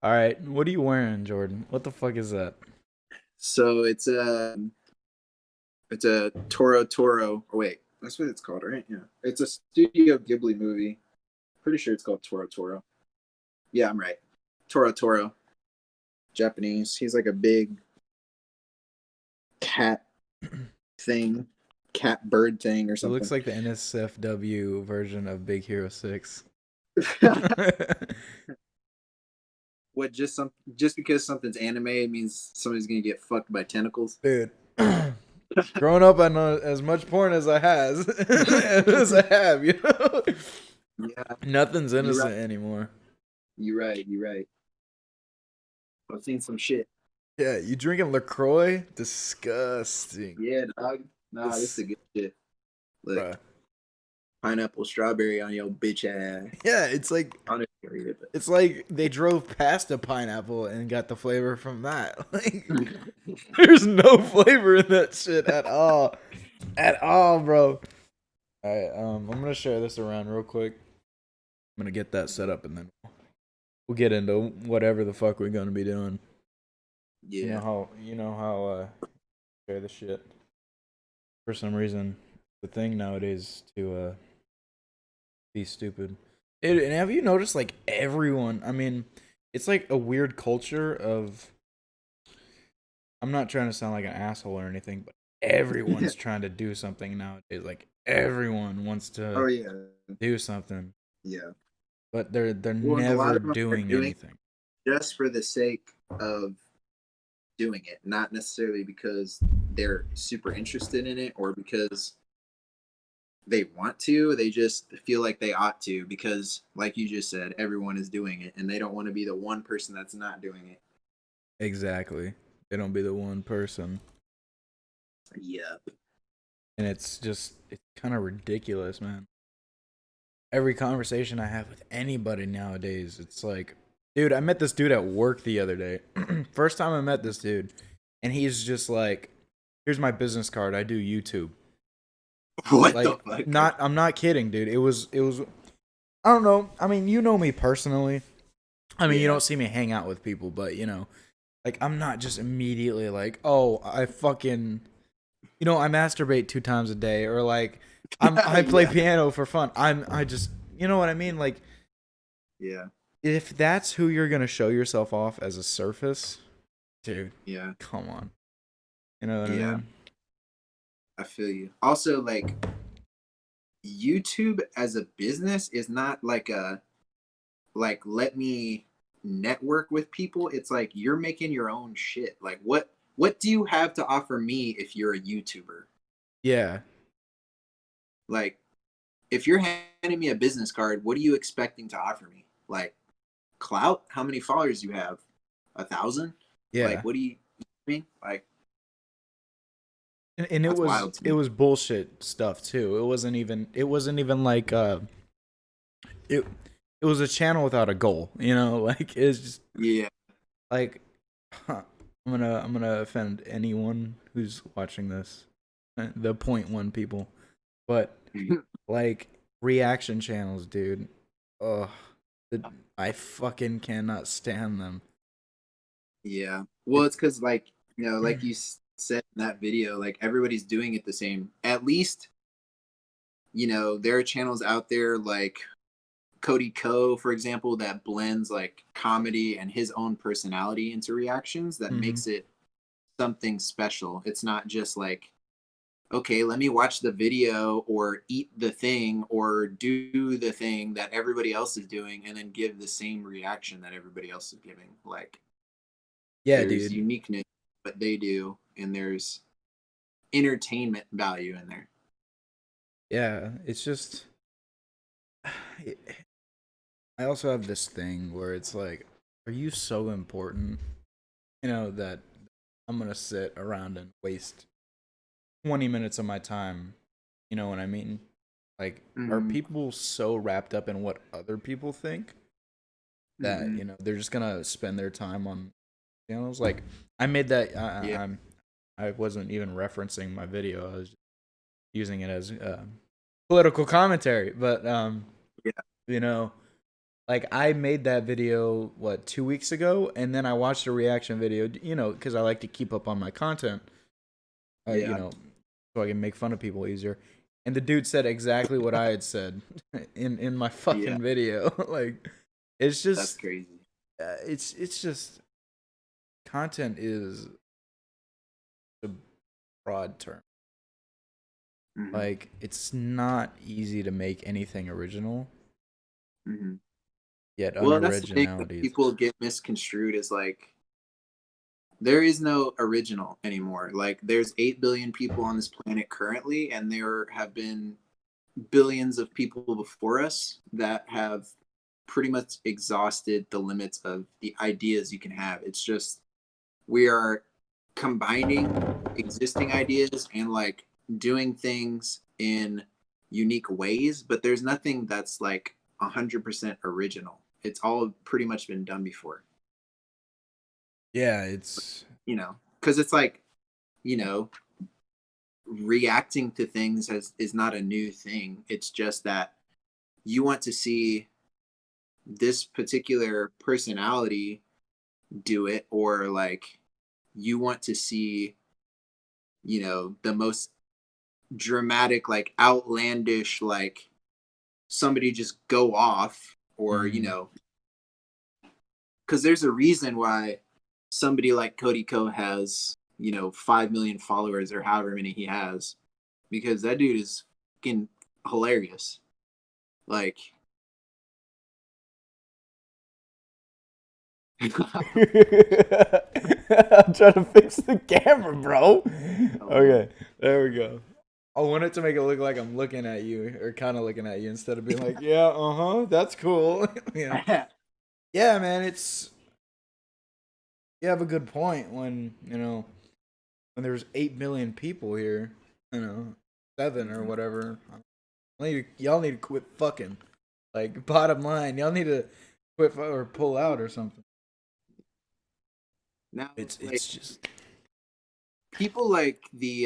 All right, what are you wearing, Jordan? What the fuck is that? So it's a Toro Toro. Oh wait, that's what it's called, right? Yeah, it's a Studio Ghibli movie. Pretty sure it's called Toro Toro. Yeah, I'm right. Toro Toro, Japanese. He's like a big cat thing, cat bird thing or It looks something. like the NSFW version of Big Hero 6. What just because something's anime it means somebody's gonna get fucked by tentacles? Dude, growing up, I know as much porn as I has as I have. Yeah, Nothing's you're right. innocent anymore. You're right. You're right. I've seen some shit. Yeah, you drinking Lacroix? Disgusting. Yeah, dog. Nah, this is This, a good shit. Look, bruh. pineapple strawberry on your bitch ass. Yeah, I don't even read it, it's like they drove past a pineapple and got the flavor from that. Like, but there's no flavor in that shit at all, bro. All right, I'm gonna share this around real quick. I'm gonna get that set up and then we'll get into whatever the fuck we're gonna be doing. yeah. You know how share the shit. For some reason, the thing nowadays to be stupid. And have you noticed like everyone? I mean, it's like a weird culture of. I'm not trying to sound like an asshole or anything, but everyone's trying to do something nowadays. Like everyone wants Oh to yeah, do something, yeah. but they're Well, and a lot never of them are doing doing anything. just for the sake of doing it, not necessarily because they're super interested in it or because they want to. They just feel like they ought to because, like you just said, everyone is doing it, and they don't want to be the one person that's not doing it. Exactly. They don't be the one person. Yeah, And it's kind of ridiculous, man. Every conversation I have with anybody nowadays, it's like, dude, I met this dude at work the other day. First time I met this dude, and he's just like, here's my business card. I do YouTube. what the Like, fuck? not, I'm not kidding, dude. It was, I don't know. I mean, you know me personally. I mean, you Yeah, don't see me hang out with people, but like, I'm not just immediately like, oh, I fucking I masturbate 2 times a day, or like I play yeah, piano for fun. I just you know what I mean? Like yeah, if that's who you're gonna show yourself off as a surface, dude, yeah, come on. You know what I yeah. mean? I feel you. Also, like YouTube as a business is not like a like let me network with people. It's like you're making your own shit. Like what do you have to offer me if you're a YouTuber? Yeah. Like if you're handing me a business card, what are you expecting to offer me? Like clout? How many followers you have? 1,000? Like Yeah. what do you mean? Like And that's wild to it me. was bullshit stuff too. It wasn't even like it it was a channel without a goal, like it's just Yeah. like huh, I'm gonna offend anyone who's watching this. The point one people. But like reaction channels, dude. Ugh. The, I fucking cannot stand them. Yeah. Well, It, it's because, like, like you said in that video, like everybody's doing it the same. At least, there are channels out there like Cody Ko, for example, that blends like comedy and his own personality into reactions that mm-hmm. makes it something special. It's not just like, okay, let me watch the video or eat the thing or do the thing that everybody else is doing and then give the same reaction that everybody else is giving. Like, Yeah, there's dude. uniqueness what they do and there's entertainment value in there. Yeah, it's just. I also have this thing where it's like, are you so important? That I'm gonna sit around and waste 20 minutes of my time. You know what I mean? Like, are Mm-hmm. people so wrapped up in what other people think that Mm-hmm. they're just gonna spend their time on channels? Like, I made that. Yeah. I wasn't even referencing my video. I was using it as political commentary. But Yeah. you know, Like I made that video what 2 weeks ago, and then I watched a reaction video. You know, because I like to keep up on my content. You Yeah, know, so I can make fun of people easier. And the dude said exactly what I had said in my yeah, fucking video. Like, it's that's just crazy. it's just content is a broad term. Hmm. Like, it's not easy to make anything original, Hmm. yet Well, that's the thing that unoriginality is. people get misconstrued is like there is no original anymore. Like there's 8 billion people on this planet currently, and there have been billions of people before us that have pretty much exhausted the limits of the ideas you can have. It's just we are combining existing ideas and like doing things in unique ways, but there's nothing that's like 100% original. It's all pretty much been done before, Yeah, it's because it's like, you know, reacting to things is not a new thing. It's just that you want to see this particular personality do it, or like you want to see, the most dramatic, like outlandish, like somebody just go off, or mm, because there's a reason why somebody like Cody Ko has 5 million followers or however many he has, because that dude is fucking hilarious. Like, I'm trying to fix the camera, bro. oh Okay, there we go. I wanted to make it look like I'm looking at you, or kind of looking at you, instead of being like, "Yeah, that's cool." man. Yeah, man. You have a good point when when there's 8 million people here, 7 or whatever. Y'all need to quit fucking. Like, bottom line, y'all need to quit or pull out or something. Now, like It's just people like the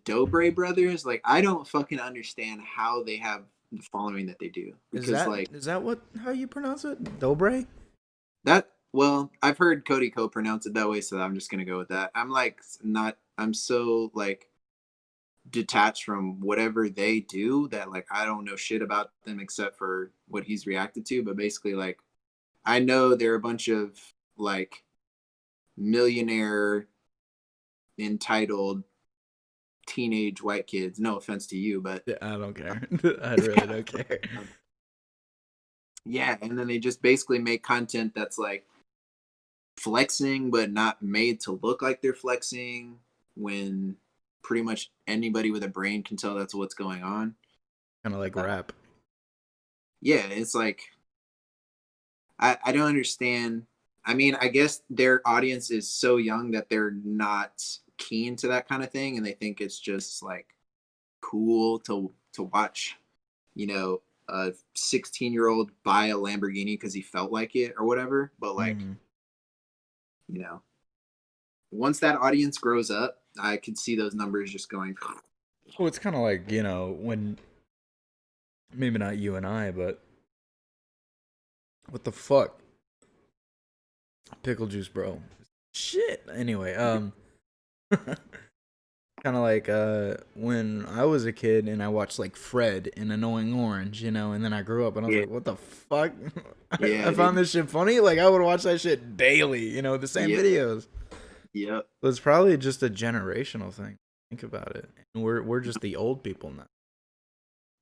Dobre brothers, like I don't fucking understand how they have the following that they do, is because that like is that what how you pronounce it? Dobre? that. Well, I've heard Cody Ko pronounce it that way, so I'm just gonna go with that. I'm like not. I'm so like detached from whatever they do that like I don't know shit about them except for what he's reacted to. But basically, like I know they're a bunch of like millionaire entitled teenage white kids. No offense to you, but Yeah, I don't care. I really don't care. yeah, and then they just basically make content that's like flexing but not made to look like they're flexing, when pretty much anybody with a brain can tell that's what's going on. Kind of like uh, rap. yeah, it's like I don't understand. I mean, I guess their audience is so young that they're not keen to that kind of thing, and they think it's just like cool to watch, a 16-year-old buy a Lamborghini because he felt like it or whatever. But like, Mm-hmm. you know, once that audience grows up, I could see those numbers just going. Well, it's kind of like when maybe not you and I, but what the fuck, pickle juice, bro. Shit. Anyway, kind of like when I was a kid and I watched like Fred and Annoying Orange, and then I grew up and I was Yeah, like, what the fuck? I yeah, found dude. this shit funny. Like I would watch that shit daily, the same Yeah, videos. yeah, So it's probably just a generational thing. Think about it. And we're just the old people now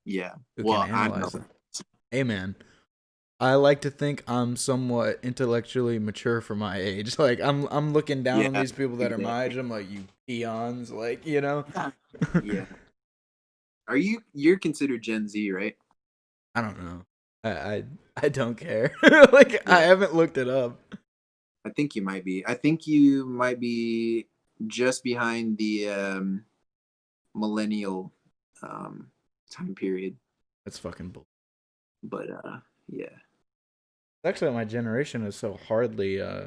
yeah. who can Well, I analyze know. it. Hey man, I like to think I'm somewhat intellectually mature for my age. Like I'm looking down on Yeah, these people that are my age. exactly. I'm like, you peons, like Yeah. You're considered Gen Z, right? I don't know. I don't care. Like I Yeah. haven't looked it up. I think you might be. I think you might be just behind the millennial um, time period. That's fucking bull. But yeah, Actually, my generation is so hardly. I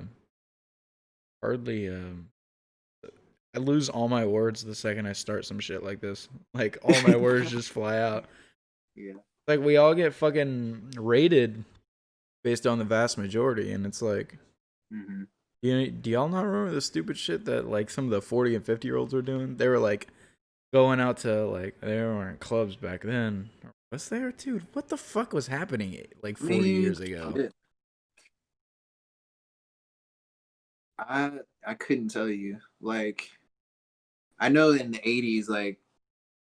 lose all my words the second I start some shit like this. Like all my words just fly out. yeah, Like we all get fucking rated based on the vast majority, and it's like, Hmm. do y'all not remember the stupid shit that like some of the 40 and 50-year-olds were doing? They were like going out to like they weren't clubs back then. Was there, dude? What the fuck was happening like I 40 mean, years ago? shit, I couldn't tell you. Like, I know in the '80s, like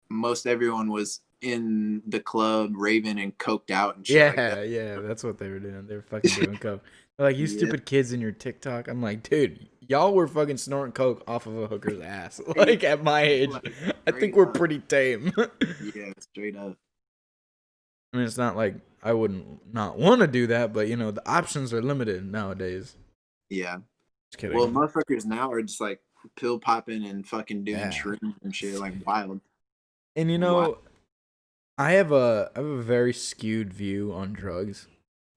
most everyone was in the club raving and coked out and shit like that. Yeah, yeah, that's what they were doing. They were fucking doing coke. They're like, you Yeah, stupid kids in your TikTok. I'm like, dude, y'all were fucking snorting coke off of a hooker's ass. straight, Like at my age, like I think straight we're up. pretty tame. Yeah, straight up. I mean, it's not like I wouldn't not want to do that, but you know, the options are limited nowadays. Yeah. Just Well, kidding. motherfuckers now are just like pill popping and fucking doing Yeah. shrooms and shit, like wild, And you wild. know, I have a very skewed view on drugs,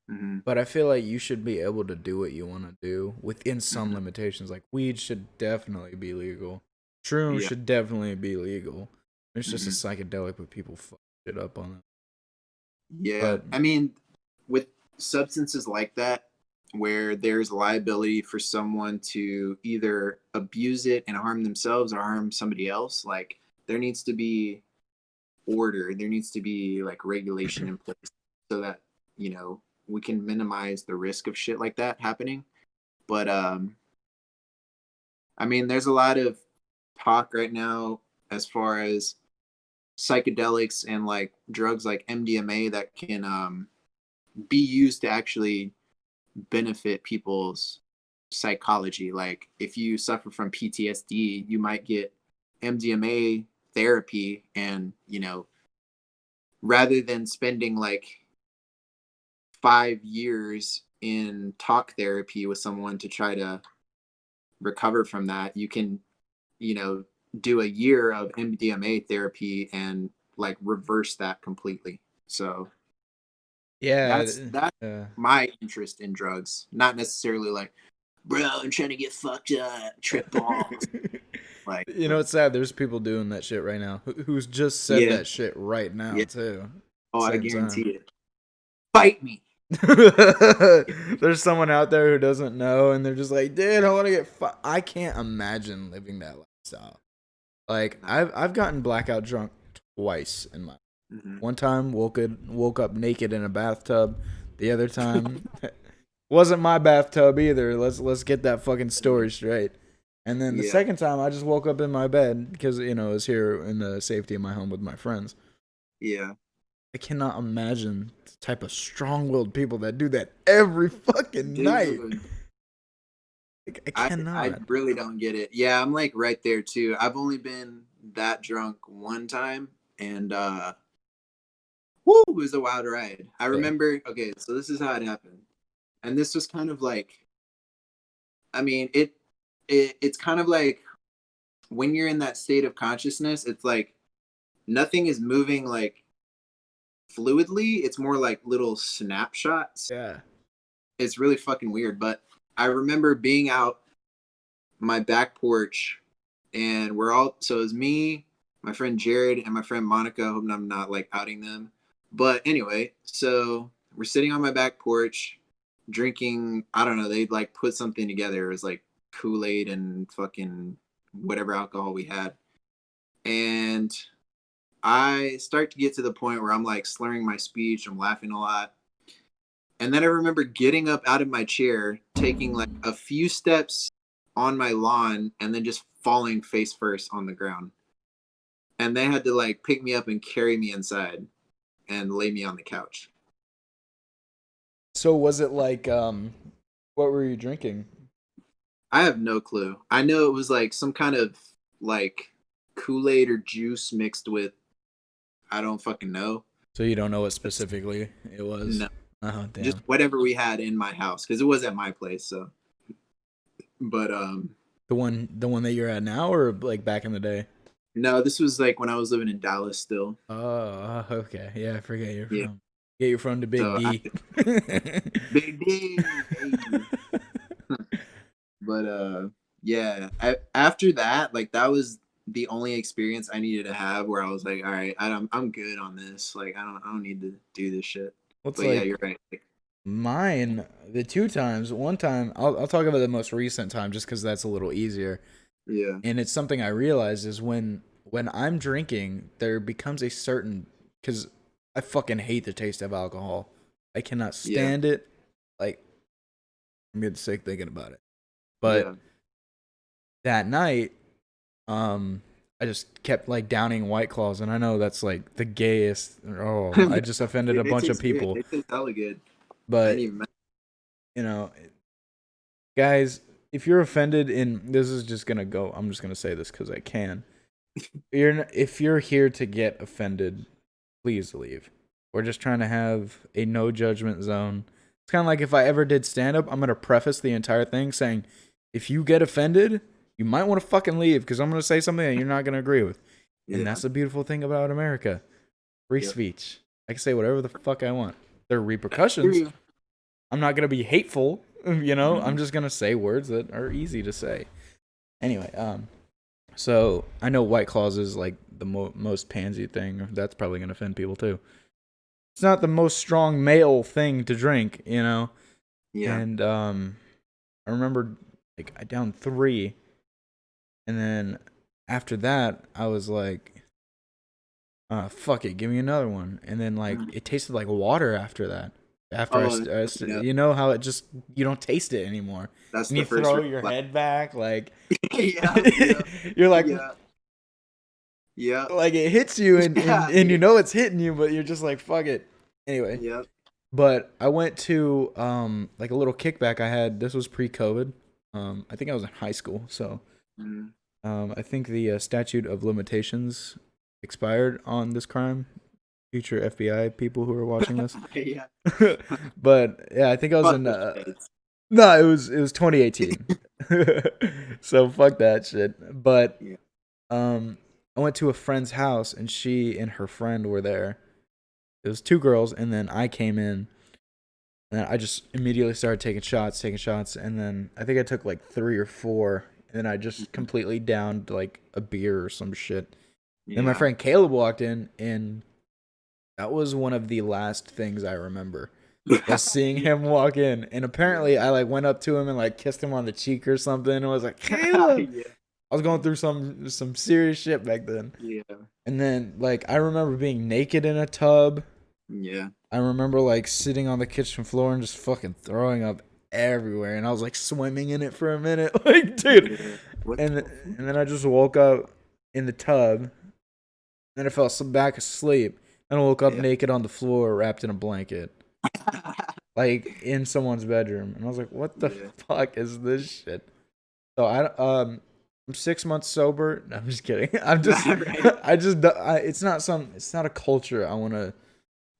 Hmm. but I feel like you should be able to do what you want to do within some Hmm. limitations. Like weed should definitely be legal. Shrooms Yeah. should definitely be legal. It's just a Hmm. psychedelic, but people fuck shit up on it. Yeah. But I mean, with substances like that, where there's liability for someone to either abuse it and harm themselves or harm somebody else, like there needs to be order. There needs to be like regulation in place so that, we can minimize the risk of shit like that happening. But I mean, there's a lot of talk right now as far as psychedelics and like drugs like MDMA that can be used to actually benefit people's psychology. Like if you suffer from PTSD, you might get MDMA therapy, and rather than spending like 5 years in talk therapy with someone to try to recover from that, you can you know do a year of MDMA therapy and like reverse that completely. So yeah, that's uh, my interest in drugs, not necessarily like, bro, I'm trying to get fucked up, trip balls, like, you know, it's sad. There's people doing that shit right now who's just said yeah, that shit right now yeah. too. Oh, I Same time. guarantee it. Fight me. Yeah. There's someone out there who doesn't know, and they're just like, "Dude, I want to get." I can't imagine living that lifestyle. Like, Nah. I've gotten blackout drunk twice in my. Hmm. One time woke up naked in a bathtub. The other time wasn't my bathtub either. Let's get that fucking story straight. And then the Yeah, second time, I just woke up in my bed because I was here in the safety of my home with my friends. yeah, I cannot imagine the type of strong-willed people that do that every fucking night. dude. I I cannot. really don't get it. Yeah, I'm like right there too. I've only been that drunk one time, and whoo, it was a wild ride. I Yeah. remember. Okay, so this is how it happened, and this was kind of like, I mean, it's kind of like when you're in that state of consciousness, it's like nothing is moving like fluidly. It's more like little snapshots. Yeah. It's really fucking weird. But I remember being out my back porch, and so it was me, my friend Jared, and my friend Monica. I hope I'm not like outing them. But anyway, so we're sitting on my back porch drinking, I don't know, they'd like put something together. It was like Kool-Aid and fucking whatever alcohol we had. And I start to get to the point where I'm like slurring my speech, I'm laughing a lot. And then I remember getting up out of my chair, taking like a few steps on my lawn, and then just falling face first on the ground. And they had to like pick me up and carry me inside and lay me on the couch. So was it like what were you drinking? I have no clue. I know it was like some kind of like Kool-Aid or juice mixed with, I don't fucking know. So you don't know what specifically it was? No, Oh just damn. whatever we had in my house because it was at my place. So, but The one that you're at now or like back in the day? no, this was like when I was living in Dallas still. Oh, okay. Yeah, I forget you're Yeah. from. Yeah, you're from the Big So I D. big D, hey. But yeah. After that, like that was the only experience I needed to have where I was like, all right, I'm good on this. Like I don't need to do this shit. What's But yeah, like you're right. Like, Mine, the two times, one time, I'll talk about the most recent time just because that's a little easier. Yeah. And it's something I realized is when I'm drinking, there becomes a certain, because I fucking hate the taste of alcohol. I cannot Yeah. stand it. Like, I'm getting sick thinking about it. But Yeah. that night, I just kept like downing White Claws, and I know that's like the gayest. Oh, I just offended Dude, a they bunch of taste good. people. They taste hella good. I ain't But even. you know, guys, if you're offended, in this is just gonna go. I'm just gonna say this because I can. If you're here to get offended, please leave. We're just trying to have a no judgment zone. It's kind of like if I ever did stand up, I'm gonna preface the entire thing saying, if you get offended, you might want to fucking leave because I'm gonna say something that you're not gonna agree with. And Yeah. that's the beautiful thing about America. Free Yep. speech. I can say whatever the fuck I want. There are repercussions. True. I'm not gonna be hateful, you know. I'm Mhm. just gonna say words that are easy to say. Anyway, so I know White Claws is like the most pansy thing. That's probably gonna offend people too. It's not the most strong male thing to drink, you know. Yeah. And I remember like I downed 3, and then after that I was like, fuck it, give me another one. And then like Mhm. it tasted like water after that. After Oh, yeah. you know how it just you don't taste it anymore, That's and you the first throw red your flag. head back like Yeah. Yeah. you're Yeah. Yeah. like it hits you Yeah, and you dude. know it's hitting you, but you're just like fuck it. Anyway, Yep. but I went to like a little kickback I had. This was pre-COVID. I think I was in high school, so Mm. I think the statute of limitations expired on this crime. Future FBI people who are watching this. Yeah. But yeah, I think I was Fuck in. those states. No, it was 2018. So fuck that shit. But Yeah. I went to a friend's house and she and her friend were there. It was 2 girls, and then I came in, and I just immediately started taking shots, and then I think I took like 3 or 4, and then I just Mhm. completely downed like a beer or some shit. Then my Yeah. friend Caleb walked in, and that was one of the last things I remember was seeing Yeah. him walk in. And apparently I like went up to him and like kissed him on the cheek or something and was like, Caleb. Yeah. I was going through some serious shit back then. Yeah. And then like I remember being naked in a tub. Yeah. I remember like sitting on the kitchen floor and just fucking throwing up everywhere, and I was like swimming in it for a minute. Like, dude. Yeah. What And the fuck? and then I just woke up in the tub. Then I fell back asleep. And I woke up Yeah. naked on the floor, wrapped in a blanket, like in someone's bedroom. And I was like, "What the Yeah. fuck is this shit?" So I'm 6 months sober. No, I'm just kidding. I'm just, Right. it's not a culture I want to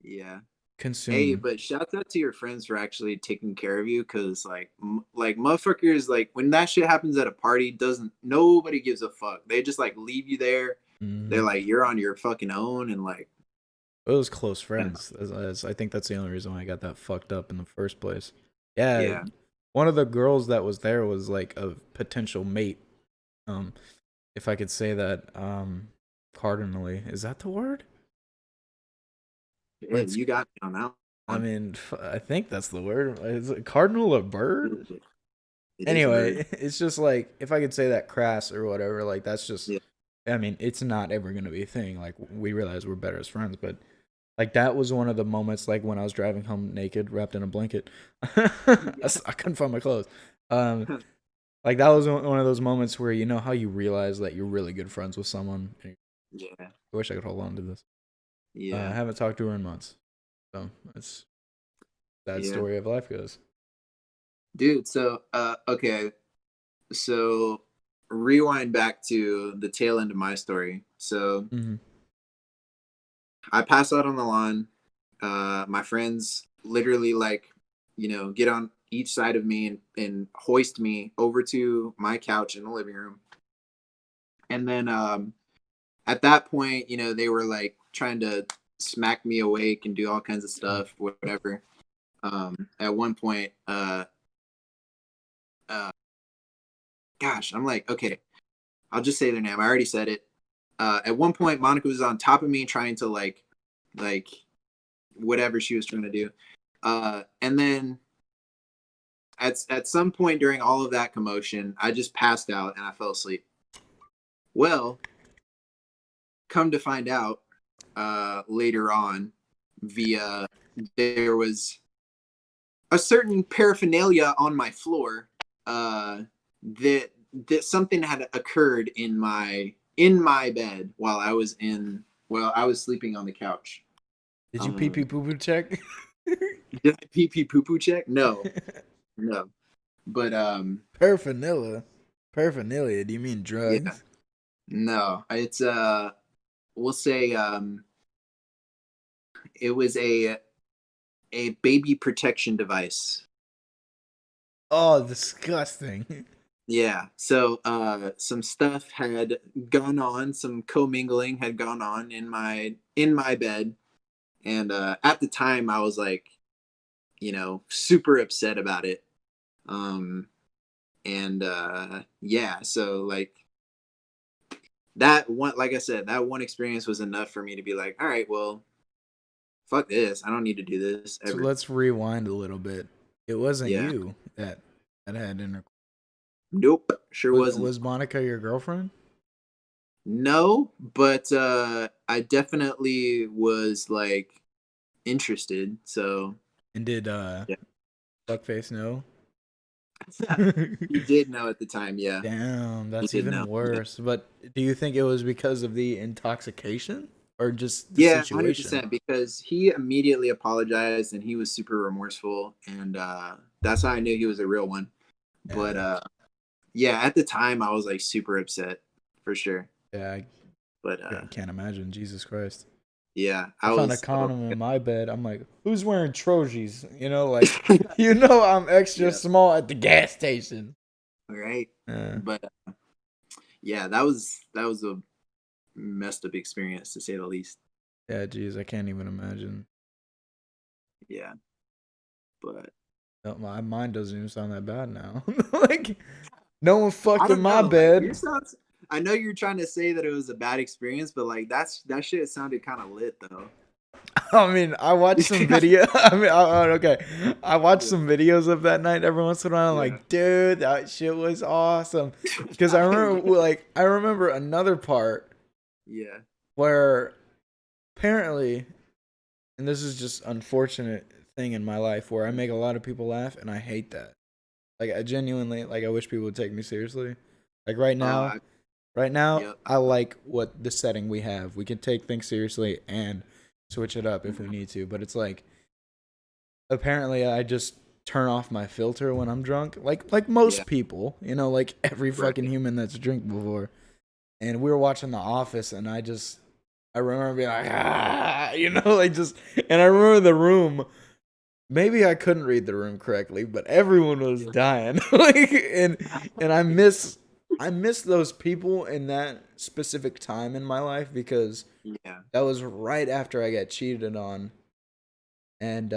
Yeah. Hey, consume. but shout out to your friends for actually taking care of you, because like motherfuckers, like when that shit happens at a party, doesn't nobody gives a fuck. They just like leave you there. They're Hmm. like you're on your fucking own, and like It was close I don't know. friends. I think that's the only reason why I got that fucked up in the first place. Yeah, Yeah. one of the girls that was there was like a potential mate. Um, if I could say that, cardinally, is that the word? Yeah, Let's. you got me on that I one. mean, I think that's the word. Is it cardinal a bird? It is a bird. Anyway, it's just like if I could say that crass or whatever. Like that's just. Yeah. I mean, it's not ever gonna be a thing. Like we realize we're better as friends, but like that was one of the moments, like when I was driving home naked, wrapped in a blanket. Yeah. I couldn't find my clothes. Um, like that was one of those moments where you know how you realize that you're really good friends with someone. And Yeah. I wish I could hold on to this. I Yeah. haven't talked to her in months, so it's sad Yeah. story of life goes. Dude, so okay. So rewind back to the tail end of my story. So Mm-hmm. I pass out on the lawn. My friends literally like, get on each side of me and hoist me over to my couch in the living room. And then at that point, they were like trying to smack me awake and do all kinds of stuff, whatever. At one point, uh, gosh, I'm like, okay, I'll just say their name. I already said it. At one point, Monica was on top of me trying to like whatever she was trying to do. And then at some point during all of that commotion, I just passed out and I fell asleep. Well, come to find out, later on, via there was a certain paraphernalia on my floor, that something had occurred in my bed while I was sleeping on the couch. Did you pee pee poo poo check? Did I pee pee poo poo check? No, no. But Paraphernalia. Paraphernalia. Do you mean yeah, drugs? no. It's we'll say it was a baby protection device. Oh, disgusting. Yeah. So some stuff had gone on, some commingling had gone on in my bed. And at the time I was like, super upset about it. Um and yeah, so like that one, like I said, that one experience was enough for me to be like, all right, well, fuck this. I don't need to do this So ever. let's rewind a little bit. It wasn't Yeah. you that had intercourse. Nope. Sure wasn't. Was Monica your girlfriend? No, but I definitely was like interested. So And did yeah. Fuckface know? He did know at the time, yeah. Damn, He that's did know. even Yeah. worse. But do you think it was because of the intoxication or just the Yeah, situation? 100%, because he immediately apologized and he was super remorseful, and that's how I knew he was a real one. But Yeah, yeah, at the time I was like super upset for sure. yeah, But I can't imagine. Jesus Christ. yeah, I I found a was condom in my bed. I'm like, who's wearing Trojans? You know, like, you know, I'm extra yeah, small at the gas station. right. Yeah, But yeah, that was a messed up experience to say the least. yeah, geez, I can't even imagine. Yeah, but No, my mind doesn't even sound that bad now. Like, no one I fucked in don't my know. Like your bed. sounds. I know you're trying to say that it was a bad experience, but like that shit sounded kind of lit though. I mean, I watched some video. Okay, I watched Yeah, some videos of that night every once in a while. I'm yeah, like, dude, that shit was awesome. Because yeah, I remember another part yeah, where apparently, and this is just unfortunate thing in my life where I make a lot of people laugh, and I hate that. Like, I genuinely, like, I wish people would take me seriously. Like uh, right now, yep, I like what the setting we have. We can take things seriously and switch it up if we need to. But it's like apparently I just turn off my filter when I'm drunk, like yeah, most people, you know, like every fucking right, human that's drank before. And we were watching The Office, and I remember being like, ah, you know, like just, and I remember the room. Maybe I couldn't read the room correctly, but everyone was yeah, dying. Like, and I miss those people in that specific time in my life because yeah, that was right after I got cheated on, and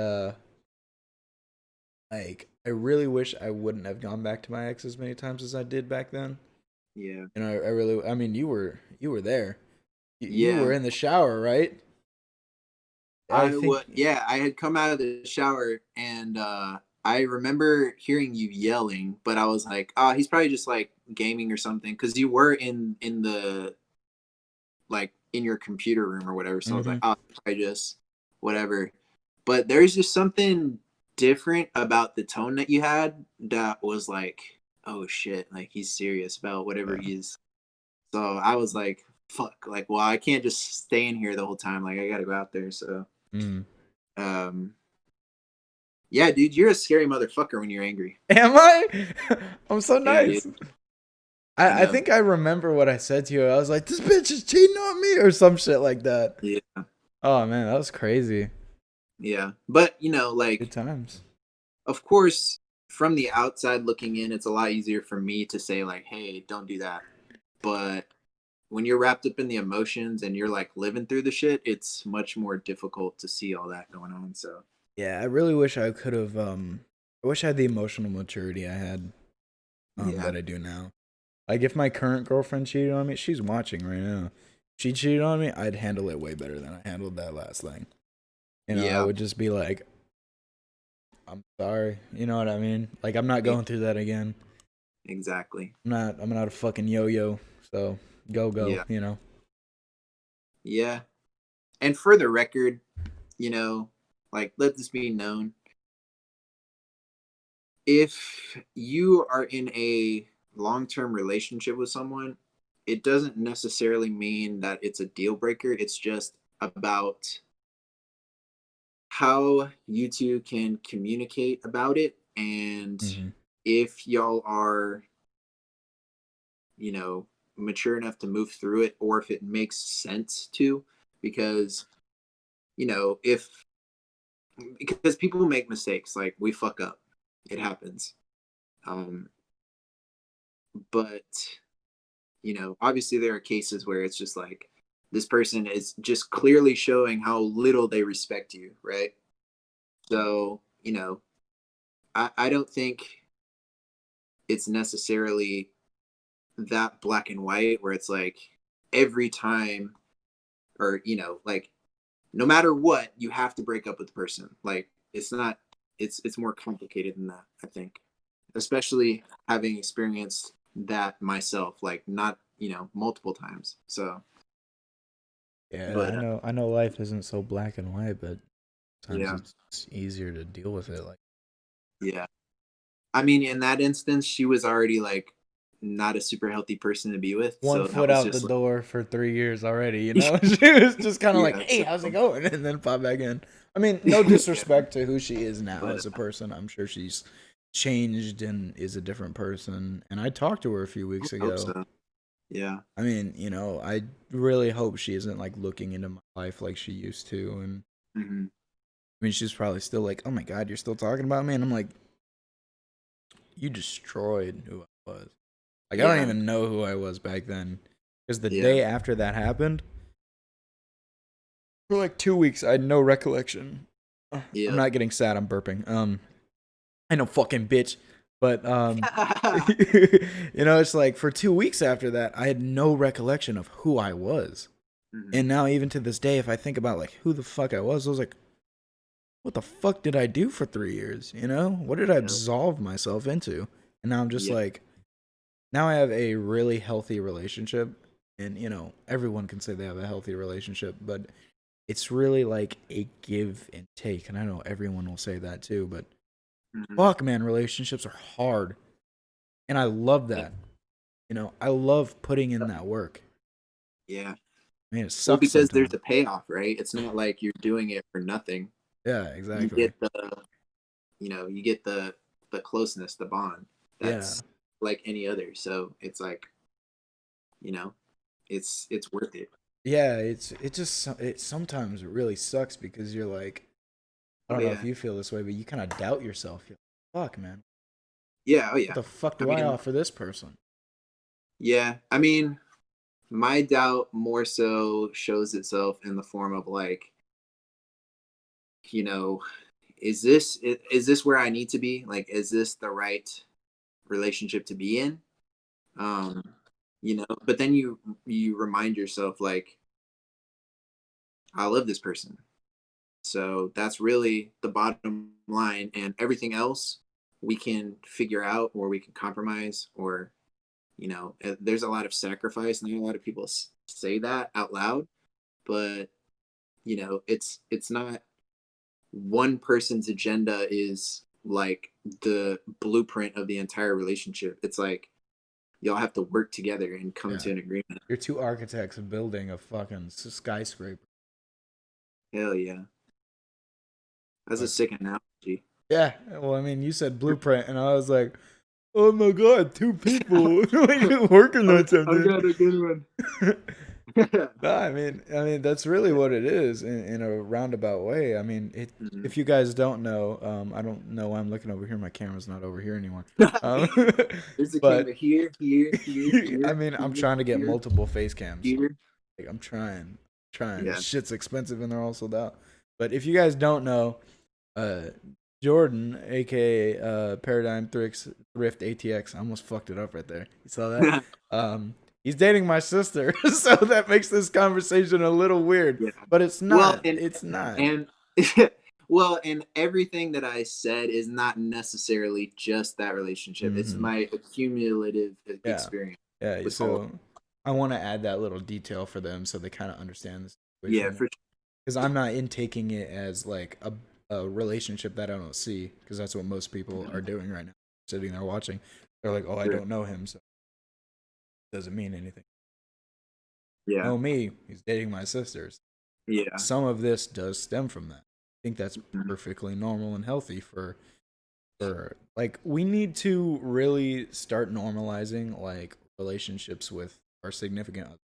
like, I really wish I wouldn't have gone back to my ex as many times as I did back then. yeah. And I really, I mean, you were there. You were Yeah, in the shower, right? I think. yeah, I had come out of the shower and I remember hearing you yelling, but I was like, oh, he's probably just like gaming or something because you were in the like in your computer room or whatever. So I was like, Hmm. oh, I just whatever. But there's just something different about the tone that you had that was like, oh shit, like he's serious about whatever Yeah. he's. So I was like, fuck, like, well, I can't just stay in here the whole time. Like I gotta go out there. So Mm. um yeah, dude, you're a scary motherfucker when you're angry. Am I? I'm so Yeah, dude. nice. I I know. think I remember what I said to you. I was like, "This bitch is cheating on me," or some shit like that. Yeah. Oh man, that was crazy. Yeah. But, Good like, times. of course, from the outside looking in, it's a lot easier for me to say, like, hey, don't do that. But when you're wrapped up in the emotions and you're like living through the shit, it's much more difficult to see all that going on. So, Yeah, I really wish I could have. I wish I had the emotional maturity I had. yeah. That I do now. Like if my current girlfriend cheated on me, she's watching right now. If she cheated on me, I'd handle it way better than I handled that last thing. You know, I Yeah. would just be like, I'm sorry. You know what I mean? Like, I'm not Yeah, going through that again. exactly. I'm not a fucking yo-yo. So go, Yeah. you know. Yeah. And for the record, you know, like let this be known. If you are in a long-term relationship with someone, it doesn't necessarily mean that it's a deal breaker. It's just about how you two can communicate about it, and Hmm. if y'all are, you know, mature enough to move through it, or if it makes sense to, because, you know, if because people make mistakes, like we fuck up, it happens. um but you know, obviously there are cases where it's just like this person is just clearly showing how little they respect you, right? So, you know, I don't think it's necessarily that black and white where it's like every time, or, you know, like no matter what, you have to break up with the person. Like it's not, it's more complicated than that, I think. Especially having experienced that myself, like not, you know, multiple times. So, Yeah, but I know life isn't so black and white, but sometimes yeah, it's easier to deal with it. Like, yeah. I mean, in that instance, she was already like not a super healthy person to be with. one So that foot was out the just like, door for 3 years already, you know? She was just kind of like, yeah. hey, So, how's it going? And then pop back in. I mean, no yeah, disrespect to who she is now but as a person. I'm sure she's changed and is a different person. And I talked to her a few I weeks hope ago. so. Yeah. I mean, you know, I really hope she isn't like looking into my life like she used to. And Hmm. I mean, she's probably still like, oh my God, you're still talking about me? And I'm like, you destroyed who I was. Like, I don't Yeah. even know who I was back then. Because the Yeah. day after that happened, for like 2 weeks, I had no recollection. I'm Yeah. not getting sad. I'm burping. I know, fucking bitch. But you know, it's like for 2 weeks after that, I had no recollection of who I was. Hmm. And now, even to this day, if I think about like who the fuck I was like, what the fuck did I do for 3 years? You know, what did I Yep. absolve myself into? And now I'm just Yep. like, now I have a really healthy relationship, and you know, everyone can say they have a healthy relationship, but it's really like a give and take, and I know everyone will say that too, but Hmm. fuck, man, relationships are hard, and I love Yeah. that. You know, I love putting in that work. Yeah. I mean, it Well, sucks because there's sometimes. a payoff, right? It's not like you're doing it for nothing. Yeah, You exactly. get the, you know, you get the closeness, the bond. Yeah, That's like any other. So it's like, you know, it's worth it. yeah. It just it sometimes it really sucks because you're like, I Oh don't know if yeah. you feel this way, but you kind of doubt yourself. You're like, fuck, man, Yeah. Oh what yeah. the fuck I do I mean, offer this person? yeah. I mean, my doubt more so shows itself in the form of like, you know, is this where I need to be? Like, is this the right relationship to be in? Um, you know, but then you remind yourself like, I love this person. So that's really the bottom line, and everything else we can figure out, or we can compromise, or, you know, there's a lot of sacrifice, and a lot of people say that out loud, but you know, it's not one person's agenda is like the blueprint of the entire relationship. It's like y'all have to work together and come Yeah, to an agreement. you're two architects building a fucking skyscraper. Hell yeah, that's a Fuck. sick analogy. Yeah, well, I mean, you said blueprint, and I was like, oh my god, two people like, working on I something. got a good one. No, I mean that's really what it is in a roundabout way. I mean, Mhm. if you guys don't know, I don't know why I'm looking over here. My camera's not over here anymore. Um, There's a camera but here, here, here, I here, mean, I'm here, trying to get here, multiple face cams. here. Like, I'm trying. This Yeah. shit's expensive and they're all sold out. But if you guys don't know, uh, Jordan, aka Thrift ATX, I almost fucked it up right there. You saw that? He's dating my sister, so that makes this conversation a little weird. Yeah. But it's Well, not. It's not. and Well, and everything that I said is not necessarily just that relationship. It's Mm-hmm. my accumulative Yeah. experience Yeah. with all. So I want to add that little detail for them so they kind of understand the Yeah, situation. for Because I'm not intaking it as like a relationship that I don't see. Because that's what most people sure. are doing right now. Sitting there watching. They're like, oh, I Sure. don't know him. So it doesn't mean anything. Yeah. Know me. He's dating my sisters. Yeah. Some of this does stem from that. I think that's Mhm. perfectly normal and healthy for like we need to really start normalizing like relationships with our significant other.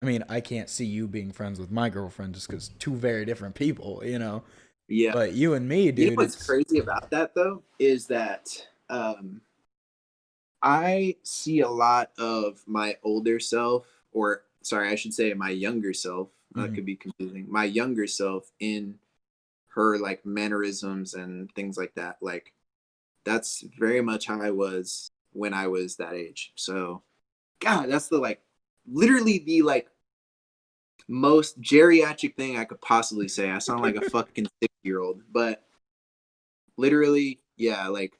I mean, I can't see you being friends with my girlfriend just because two very different people, you know. Yeah. But you and me, You know dude, what's it's crazy about that though is that I see a lot of my older self, or sorry, I should say my younger self. That mhm, could be confusing. My younger self in her like mannerisms and things like that. Like that's very much how I was when I was that age. So, God, that's the like literally the like most geriatric thing I could possibly say. I sound like a fucking 6-year old, but literally, yeah, like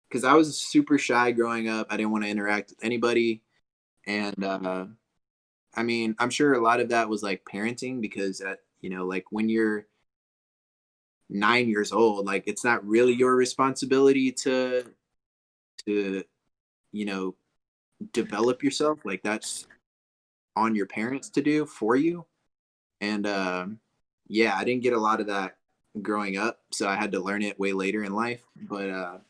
because I was super shy growing up. I didn't want to interact with anybody, and I mean, I'm sure a lot of that was like parenting because at like when you're 9 years old, like it's not really your responsibility to you know develop yourself. Like that's on your parents to do for you. And yeah, I didn't get a lot of that growing up, so I had to learn it way later in life. But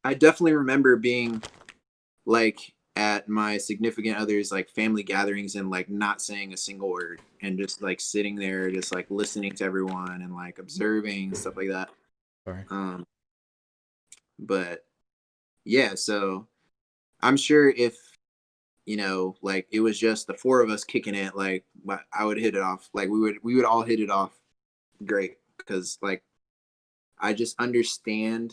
I definitely remember being like at my significant other's like family gatherings and like not saying a single word and just like sitting there just like listening to everyone and like observing and stuff like that. sorry. um but yeah, so I'm sure if like it was just the four of us kicking it, like I would hit it off, like we would all hit it off great because like I just understand,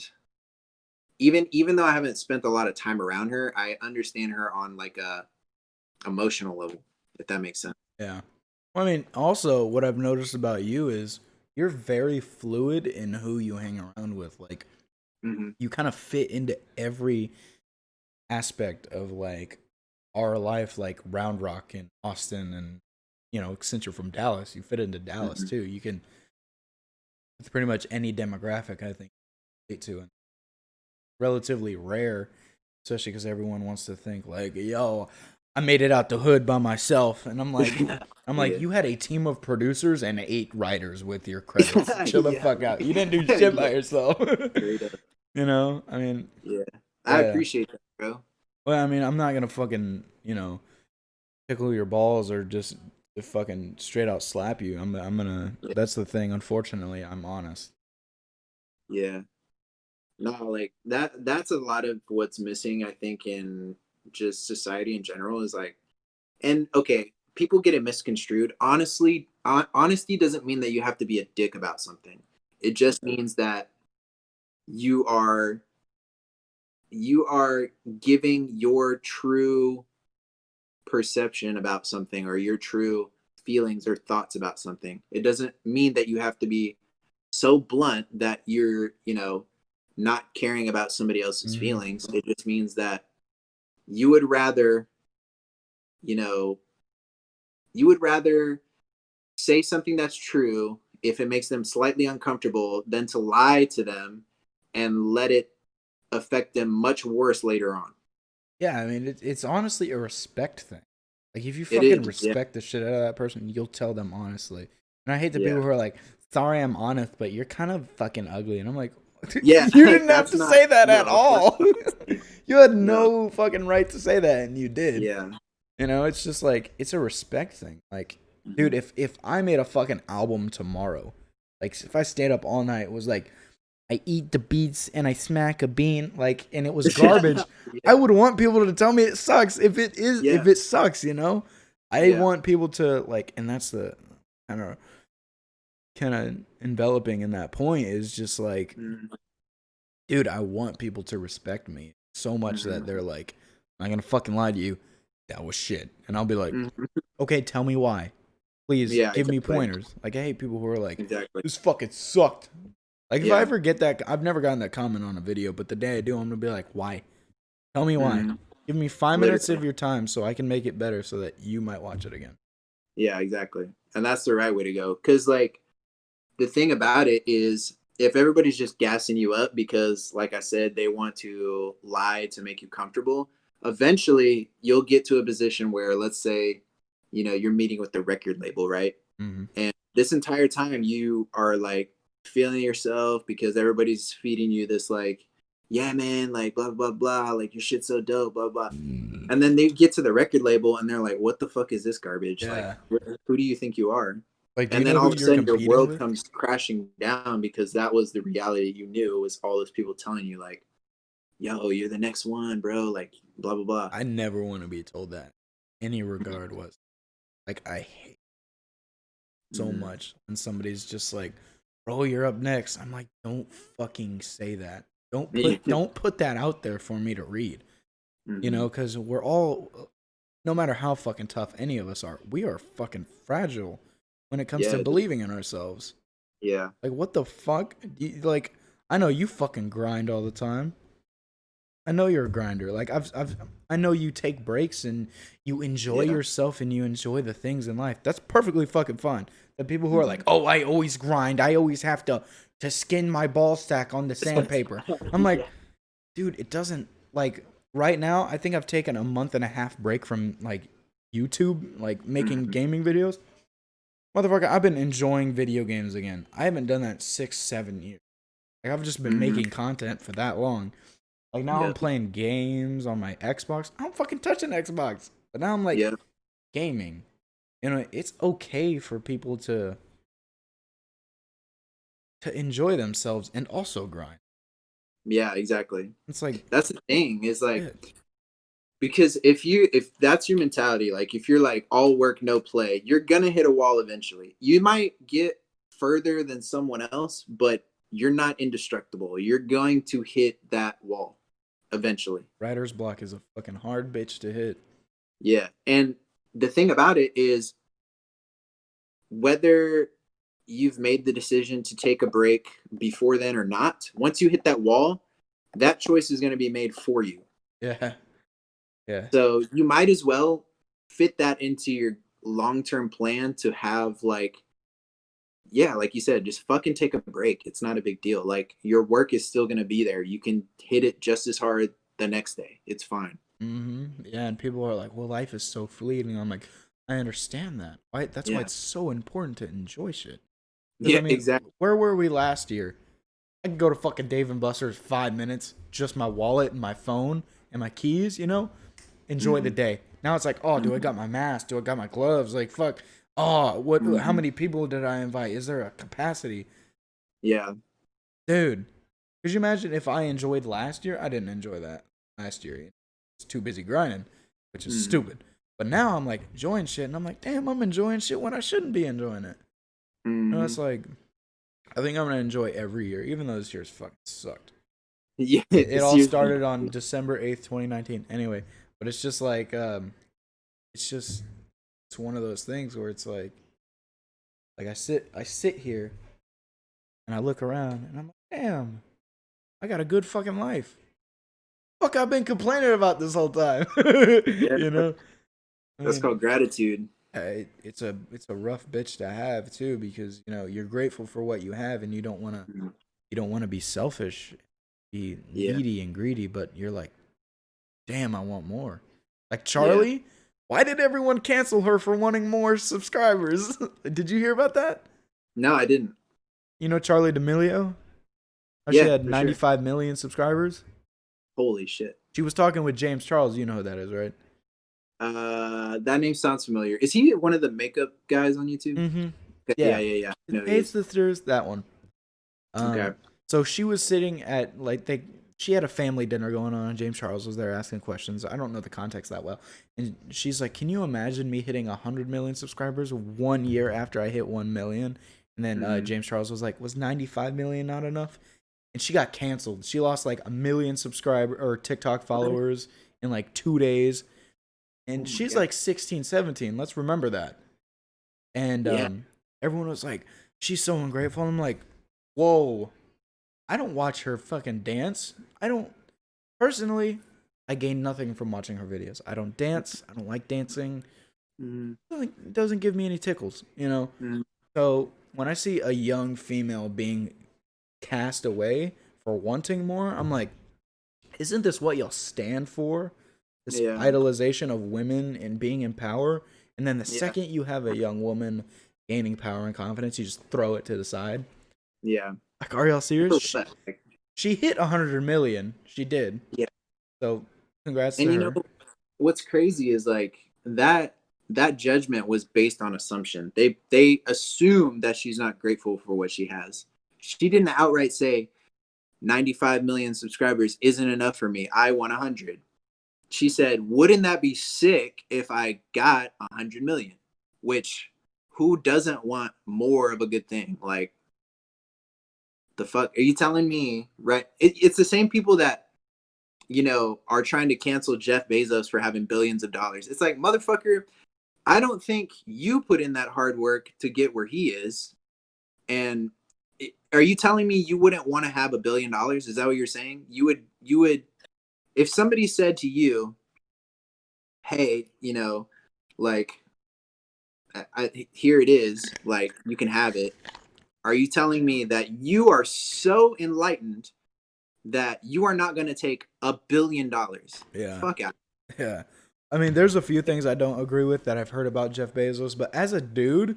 even though I haven't spent a lot of time around her, I understand her on like a emotional level, if that makes sense. Yeah. Well, I mean, also what I've noticed about you is you're very fluid in who you hang around with. Like Hmm. you kind of fit into every aspect of like our life, like Round Rock in Austin, and since you're from Dallas, you fit into Dallas Hmm. too. You can it's pretty much any demographic I think to, and relatively rare, especially because everyone wants to think like, yo, I made it out the hood by myself, and I'm like, Yeah. you had a team of producers and 8 writers with your credits. Chill the Yeah. fuck out. You didn't do shit Yeah. by yourself. Straight up. I mean, Yeah. I yeah. appreciate that, bro. Well, I mean, I'm not gonna fucking tickle your balls or just fucking straight out slap you. I'm gonna. Yeah. That's the thing. Unfortunately, I'm honest. Yeah. No, like that's a lot of what's missing, I think, in just society in general is like, and okay, people get it misconstrued. Honestly, honesty doesn't mean that you have to be a dick about something. It just means that you are you are giving your true perception about something or your true feelings or thoughts about something. It doesn't mean that you have to be so blunt that you're, not caring about somebody else's Mm-hmm. feelings. It just means that you would rather, you know, you would rather say something that's true if it makes them slightly uncomfortable than to lie to them and let it affect them much worse later on. Yeah, I mean, it's honestly a respect thing. Like, if you It fucking is. Yeah. respect the shit out of that person, you'll tell them honestly. And I hate the people Yeah. who are like, "Sorry, I'm honest, but you're kind of fucking ugly," and I'm like, Yeah. "You Like didn't have that's to not, say that at no, that's all. not, You had no. no fucking right to say that, and you did." Yeah. It's just like it's a respect thing. Like, dude, Hmm. if I made a fucking album tomorrow, like if I stayed up all night, was like I eat the beats and I smack a bean, like, and it was garbage, I Yeah. would want people to tell me it sucks if Yeah. it sucks. I Yeah. want people to like, and that's the kind of enveloping in that point is just like, Mm-hmm. dude, I want people to respect me so much that they're like, I'm not gonna fucking lie to you, that was shit, and I'll be like, Hmm. okay, tell me why. Please Yeah, give me exactly. pointers. Like, I hate people who are like, Exactly. this fucking sucked. Like, if I Yeah. ever get that, I've never gotten that comment on a video, but the day I do, I'm gonna be like, why? Tell me why. Hmm. Give me 5 minutes of Literally. your time so I can make it better so that you might watch it again. Yeah, exactly. And that's the right way to go. Because, like, the thing about it is, if everybody's just gassing you up because, like I said, they want to lie to make you comfortable, eventually you'll get to a position where, let's say, you're meeting with the record label, right? Mm-hmm. And this entire time you are like feeling yourself because everybody's feeding you this, like, yeah, man, like, blah, blah, blah, like, your shit's so dope, blah, blah. And then they get to the record label and they're like, what the fuck is this garbage? Like, Yeah. who do you think you are? Like, do you And then know all who of a you're sudden your competing world with? comes crashing down because that was the reality you knew, was all those people telling you, like, yo, you're the next one, bro, like, blah, blah, blah. I never want to be told that. Any regard was. Like, I hate so Mm-hmm. much when somebody's just like, bro, you're up next. I'm like, don't fucking say that. Don't put that out there for me to read. You Mm-hmm. know, because we're all, no matter how fucking tough any of us are, we are fucking fragile when it comes to Yeah, believing in ourselves. yeah, Like, what the fuck? Like, I know you fucking grind all the time. I know you're a grinder. Like, I know you take breaks and you enjoy yeah. yourself and you enjoy the things in life. That's perfectly fucking fine. The people who are Mm-hmm. like, oh, I always grind. I always have to skin my ball sack on the sandpaper. I'm like, Yeah. dude, it doesn't, like, right now, I think I've taken a month and a half break from, like, YouTube, like, making Mm-hmm. gaming videos. Motherfucker, I've been enjoying video games again. I haven't done that in 6, 7 years. Like, I've just been Mm-hmm. making content for that long. Like, now I'm Yeah, playing games on my Xbox. I don't fucking touch an Xbox. But now I'm like yeah, gaming. You know, it's okay for people to enjoy themselves and also grind. yeah, exactly. It's like, That's the thing, is like, shit. because if that's your mentality, like, if you're like all work no play, you're gonna hit a wall eventually. You might get further than someone else, but you're not indestructible. You're going to hit that wall eventually. Writer's block is a fucking hard bitch to hit. Yeah. And the thing about it is, whether you've made the decision to take a break before then or not, once you hit that wall, that choice is going to be made for you. Yeah. Yeah. So you might as well fit that into your long-term plan to have, like, yeah, like you said, just fucking take a break. It's not a big deal. Like, your work is still going to be there. You can hit it just as hard the next day. It's fine. Yeah, and people are like, well, life is so fleeting. I'm like, I understand that. Why? That's why Yeah. it's so important to enjoy shit. Because, I Yeah, mean, exactly. where were we last year? I could go to fucking Dave and Buster's 5 minutes, just my wallet and my phone and my keys, you know? Enjoy the Hmm. day. Now it's like, oh, do I Hmm. got my mask? Do I got my gloves? Like, fuck. Oh, what? How Hmm. many people did I invite? Is there a capacity? Yeah. Dude, could you imagine if I enjoyed last year? I didn't enjoy that last year. It's too busy grinding, which is Hmm. stupid. But now I'm like enjoying shit, and I'm like, damn, I'm enjoying shit when I shouldn't be enjoying it. You know, it's Hmm. like, I think I'm gonna enjoy every year, even though this year's fucking sucked. Yeah, It this all year's been started on December 8th, 2019. Anyway, but it's just like, it's just, it's one of those things where it's like I sit here and I look around and I'm like, damn, I got a good fucking life. Fuck, I've been complaining about this whole time. yeah, You know, I that's mean, called gratitude. it's a rough bitch to have too, because you know you're grateful for what you have and Mhm. you don't want to be selfish, be Yeah, needy and greedy, but you're like, damn, I want more. Like yeah. Charlie, why did everyone cancel her for wanting more subscribers? Did you hear about that? No, I didn't. You know Charlie D'Amelio? How she Yeah, had for sure. 95 million subscribers? Holy shit. She was talking with James Charles. You know who that is, right? That name sounds familiar. Is he one of the makeup guys on YouTube? Mm-hmm. Okay, yeah, Yeah. yeah, yeah. I know he Hey is. sisters, that one. Okay. So she was sitting at she had a family dinner going on, and James Charles was there asking questions. I don't know the context that well, and she's like, "Can you imagine me hitting 100 million subscribers 1 year after I hit 1 million?" And then Hmm. James Charles was like, "Was 95 million not enough?" And she got canceled. She lost like 1 million subscriber or TikTok What? followers in like 2 days, Oh and my she's god. like 16, 17. Let's remember that. And Yeah. everyone was like, she's so ungrateful. And I'm like, whoa, I don't watch her fucking dance. I don't, personally, I gain nothing from watching her videos. I don't dance. I don't like dancing. Mm-hmm. It doesn't give me any tickles, you know? Mm-hmm. So when I see a young female being cast away for wanting more, I'm like, isn't this what y'all stand for? This Yeah. idolization of women and being in power. And then the Yeah. second you have a young woman gaining power and confidence, you just throw it to the side. Yeah. Like, are y'all serious? For what? Like, She hit 100 million. She did. yeah. So congrats And to you know her. what's crazy is like that judgment was based on assumption. They assume that she's not grateful for what she has. She didn't outright say 95 million subscribers isn't enough for me. I want 100. She said, "Wouldn't that be sick if I got 100 million?" Which who doesn't want more of a good thing? Like the fuck are you telling me, right? It's the same people that are trying to cancel Jeff Bezos for having billions of dollars. It's like, motherfucker, I don't think you put in that hard work to get where he is. And are you telling me you wouldn't want to have $1 billion? Is that what you're saying? You would, if somebody said to you, hey, like, here it is, like, you can have it. Are you telling me that you are so enlightened that you are not going to take $1 billion? Yeah. Fuck out. Yeah. I mean, there's a few things I don't agree with that I've heard about Jeff Bezos, but as a dude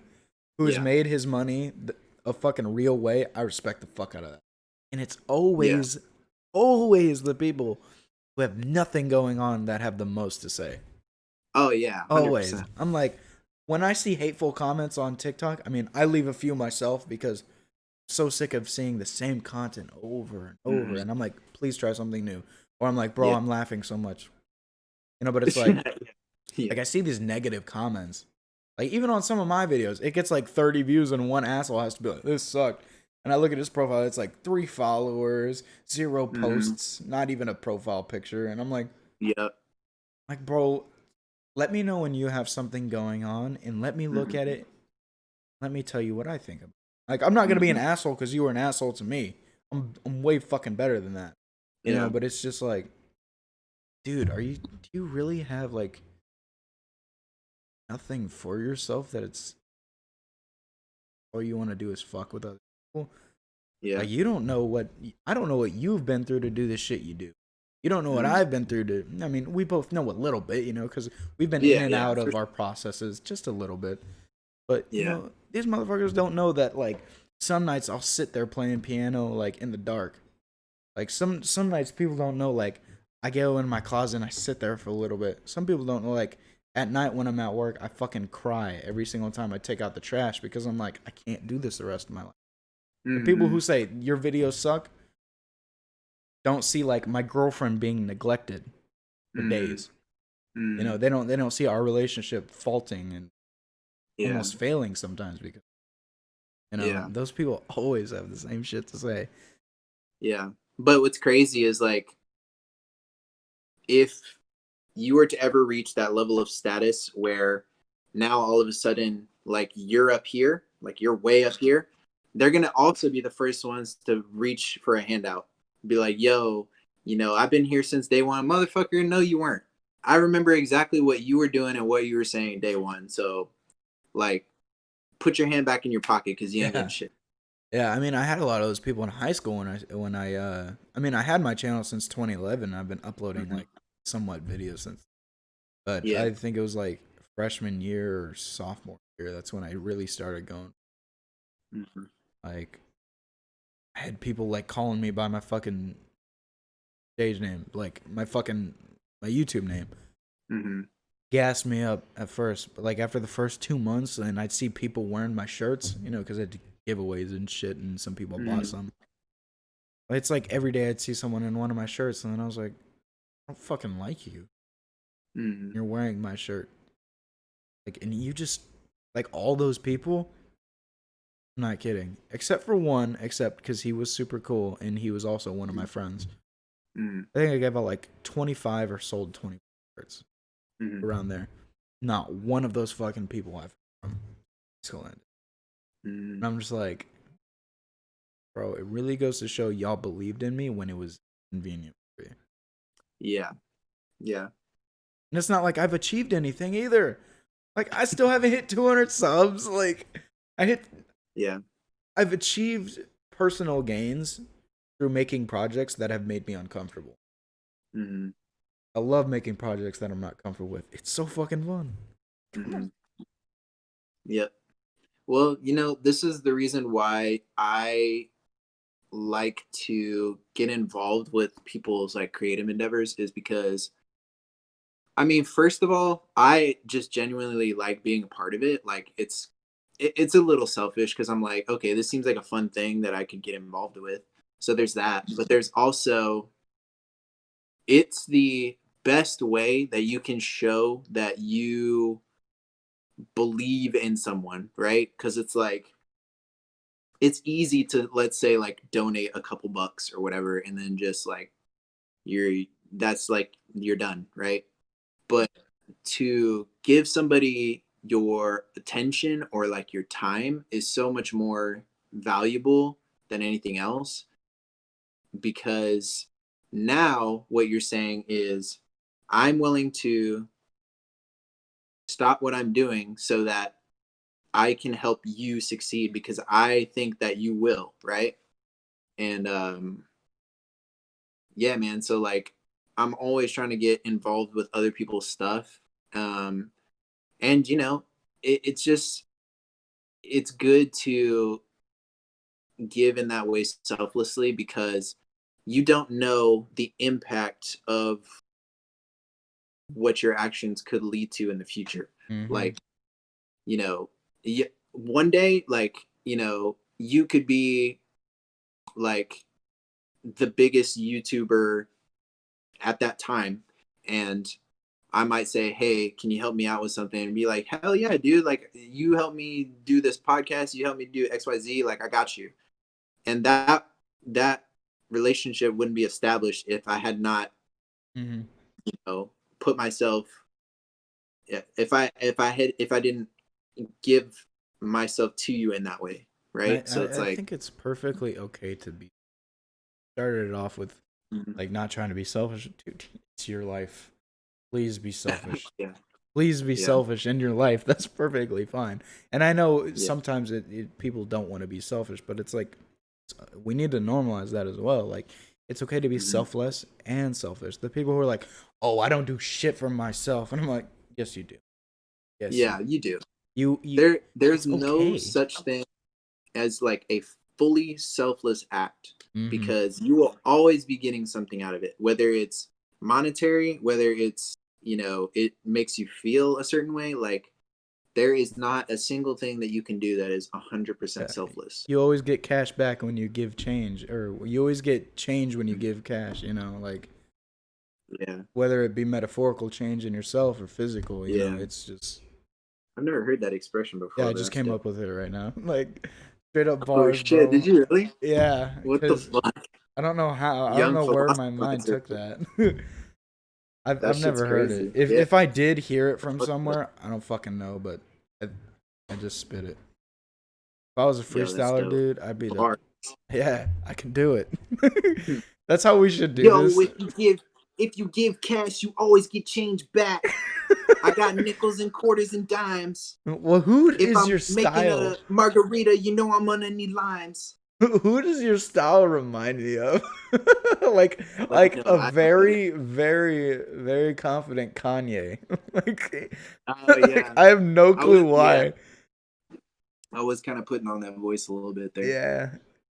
who has Yeah. made his money a fucking real way, I respect the fuck out of that. And it's Yeah. always the people who have nothing going on that have the most to say. Oh yeah, Always. 100%. I'm like, when I see hateful comments on TikTok, I mean, I leave a few myself because I'm so sick of seeing the same content over and over. Mhm. And I'm like, please try something new. Or I'm like, bro, Yeah. I'm laughing so much. But it's like Yeah. I see these negative comments. Like even on some of my videos, it gets like 30 views and one asshole has to be like, this sucked. And I look at his profile, it's like 3 followers, 0 Mhm. posts, not even a profile picture. And I'm Yep. like, bro, let me know when you have something going on and let me look at Mhm. it. Let me tell you what I think of it. Like, I'm not gonna be an Mhm. asshole because you were an asshole to me. I'm way fucking better than that. Yeah. But it's just like, dude, do you really have like nothing for yourself that it's all you want to do is fuck with other people? Yeah. Like you don't know what I don't know what you've been through to do the shit you do. You don't know what Mhm. I've been through to. I mean, we both know a little bit, because we've been in Yeah. and Yeah. out For of sure. our processes just a little bit. But Yeah. these motherfuckers don't know that like some nights I'll sit there playing piano like in the dark. Like some nights people don't know like I go in my closet and I sit there for a little bit. Some people don't know like at night when I'm at work I fucking cry every single time I take out the trash because I'm like I can't do this the rest of my life. The people who Mhm. say your videos suck don't see like my girlfriend being neglected for Mhm. days. Mhm. They don't see our relationship faulting and Yeah. almost failing sometimes because Yeah. those people always have the same shit to say. Yeah. But what's crazy is like if you were to ever reach that level of status where now all of a sudden like you're up here, like you're way up here, they're gonna also be the first ones to reach for a handout. Be like, yo, I've been here since day one. Motherfucker, no, you weren't. I remember exactly what you were doing and what you were saying day one. So like put your hand back in your pocket because you ain't getting Yeah. shit. Yeah, I mean, I had a lot of those people in high school I mean, I had my channel since 2011. I've been uploading Mm-hmm. like somewhat videos since, but Yeah. I think it was like freshman year or sophomore year. That's when I really started going. Mm-hmm. Like, I had people like calling me by my fucking stage name, like my YouTube name. Mm-hmm. Gassed me up at first, but like after the first 2 months, and I'd see people wearing my shirts, because I did giveaways and shit, and some people bought Mm-hmm. some. It's like every day I'd see someone in one of my shirts, and then I was like, I don't fucking like you. Mm-hmm. You're wearing my shirt. Like, and you just, like, all those people, I'm not kidding. Except for one, except because he was super cool, and he was also one of my friends. Mm-hmm. I think I gave out like 25 or sold 20 shirts Mm-hmm. around there. Not one of those fucking people I've. school ended. Mm-hmm. And I'm just like, bro, it really goes to show y'all believed in me when it was convenient for you. Yeah. Yeah. And it's not like I've achieved anything either. Like I still haven't hit 200 subs. Like Yeah. I've achieved personal gains through making projects that have made me uncomfortable. Mm-hmm. I love making projects that I'm not comfortable with. It's so fucking fun. Mm-hmm. Yep. Well, this is the reason why I like to get involved with people's like creative endeavors is because I mean, first of all, I just genuinely like being a part of it. Like it's a little selfish because I'm like, okay, this seems like a fun thing that I could get involved with. So there's that, but there's also it's the best way that you can show that you believe in someone, right? Because it's like it's easy to, let's say, like donate a couple bucks or whatever, and then just like you're that's like you're done, right? But to give somebody your attention or like your time is so much more valuable than anything else, because now what you're saying is I'm willing to stop what I'm doing so that I can help you succeed because I think that you will, right? And yeah, man, so like I'm always trying to get involved with other people's stuff. Um and it's just it's good to give in that way selflessly because you don't know the impact of what your actions could lead to in the future. Mm-hmm. Like, one day, like, you could be like the biggest YouTuber at that time. And I might say, hey, can you help me out with something? And be like, hell yeah, dude. Like, you help me do this podcast. You help me do XYZ. Like, I got you. And that relationship wouldn't be established if I had not, Mm-hmm. put myself, if I didn't give myself to you in that way, I, right? So it's I, I like, think it's perfectly okay to be started it off with mhm. like not trying to be selfish. Dude, it's your life. Please be selfish. Yeah, Please be yeah, selfish in your life. That's perfectly fine. And I know yeah, sometimes people don't want to be selfish, but it's like we need to normalize that as well. Like it's okay to be hmm, selfless and selfish. The people who are like, "Oh, I don't do shit for myself," and I'm like, "Yes, you do. Yes, you yeah. do. You do. You. There's It's no okay." such thing as like a fully selfless act Mm-hmm. because you will always be getting something out of it, whether it's monetary, whether it's, it makes you feel a certain way. Like, there is not a single thing that you can do that is 100% Yeah. selfless. You always get cash back when you give change, or you always get change when you give cash. Like Yeah, whether it be metaphorical change in yourself or physical. yeah. It's just I've never heard that expression yeah. before, I but just that's came dope. up with it right now. Like straight up Oh bars, shit! Did bro. you really? Yeah, What the because fuck? I don't know how. I don't Young know where my mind philosophizer. took that. I've That shit's never heard it. crazy. If Yeah. if I did hear it from What the- somewhere, I don't fucking know. But I, I just spit it. If I was a Yo, that's freestyler, dope. dude, I'd be the Bar. yeah. I can do it. That's how we should do Yo, this. if you give cash, you always get change back. I got nickels and quarters and dimes. Well, who If is I'm your making style? a margarita, I'm gonna need limes. Who does your style remind me of? like Like, like no, a I don't know. very very very confident Kanye. like Oh like yeah, I have no I was clue yeah, why. I was kind of putting on that voice a little bit there. Yeah.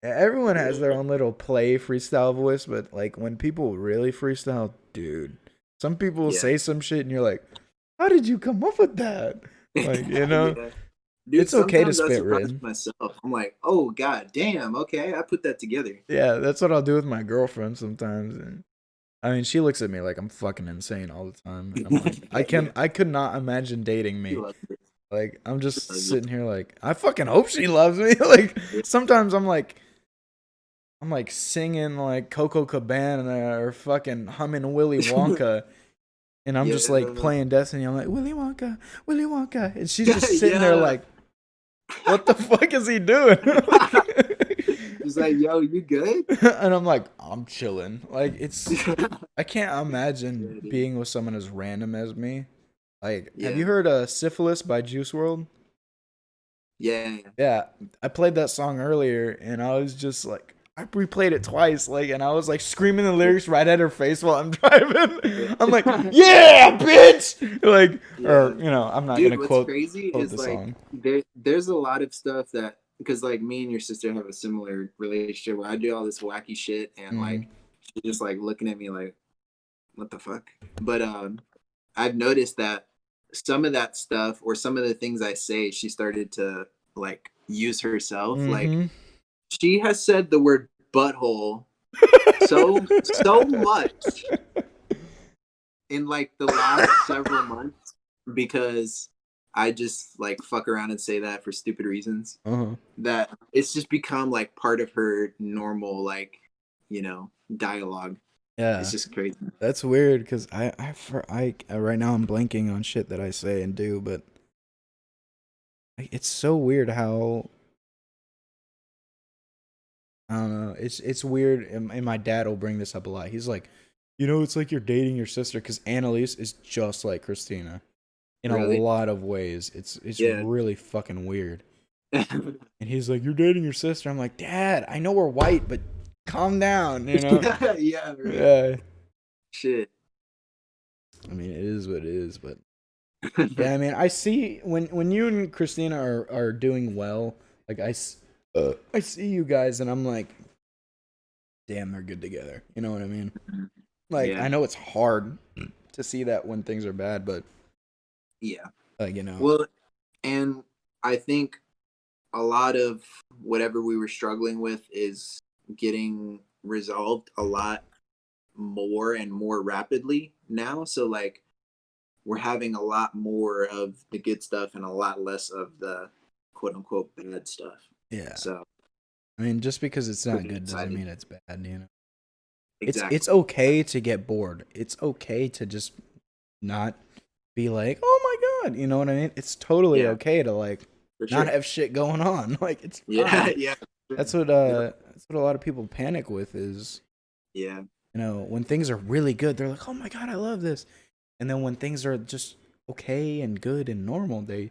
Yeah, everyone has their Yeah. own little play freestyle voice, but like when people really freestyle, dude, some people will Yeah. say some shit and you're like, how did you come up with that? Like, Yeah. Dude, it's okay to sometimes I spit surprise written. myself. I'm like, oh god damn, okay, I put that together. Yeah, that's what I'll do with my girlfriend sometimes. And I mean, she looks at me like I'm fucking insane all the time, and I'm like, Yeah. I could not imagine dating She me. loves it. Like, I'm She just loves it. sitting here like, I fucking hope she loves me. like, Yeah. sometimes I'm like singing like Coco Cabana or fucking humming Willy Wonka, and I'm just like Yeah. playing Destiny. I'm like Willy Wonka, Willy Wonka, and she's just sitting there Yeah. like, what the fuck is he doing? Like, He's like, yo, you good? and I'm like, I'm chilling. Like it's, I can't Yeah, imagine dude. being with someone as random as me. Like, have Yeah. you heard Syphilis by Juice World? Yeah. Yeah, I played that song earlier, and I was just like, I replayed it twice, like, and I was like screaming the lyrics right at her face while I'm driving. I'm like, Yeah. yeah, bitch, like, Yeah. or I'm not Dude, gonna what's quote crazy the is like song. there's a lot of stuff that because like me and your sister have a similar relationship where I do all this wacky shit and Mm-hmm. like she's just like looking at me like what the fuck. But I've noticed that some of that stuff or some of the things I say she started to like use herself. Like Mm-hmm. she has said the word butthole so much in like the last several months because I just like fuck around and say that for stupid reasons Uh-huh. that it's just become like part of her normal like dialogue. It's Yeah, just crazy. that's weird because right now I'm blanking on shit that I say and do, but it's so weird how I don't know. It's weird, and my dad will bring this up a lot. He's like, it's like you're dating your sister because Annalise is just like Christina in a Really? lot of ways. It's Yeah. really fucking weird. And he's like, you're dating your sister. I'm like, Dad, I know we're white, but calm down, Yeah, right. Yeah. Shit. I mean, it is what it is, but yeah, I mean, I see when you and Christina are doing well. Like I see you guys, and I'm like, damn, they're good together. You know what I mean? Like, I Yeah. know it's hard to see that when things are bad, but Yeah. like, Well, and I think a lot of whatever we were struggling with is getting resolved a lot more and more rapidly now. So like we're having a lot more of the good stuff and a lot less of the quote unquote bad stuff. yeah. So I mean, just because it's not pretty good doesn't excited. mean it's bad. It's Exactly. okay to get bored. It's okay to just not be like, oh my god, you know what I mean? It's totally Yeah, okay to like for not sure. have shit going on. Like it's Yeah, fine. yeah. That's what Yep. a lot of people panic with is, Yeah. when things are really good, they're like, "Oh my god, I love this." And then when things are just okay and good and normal, they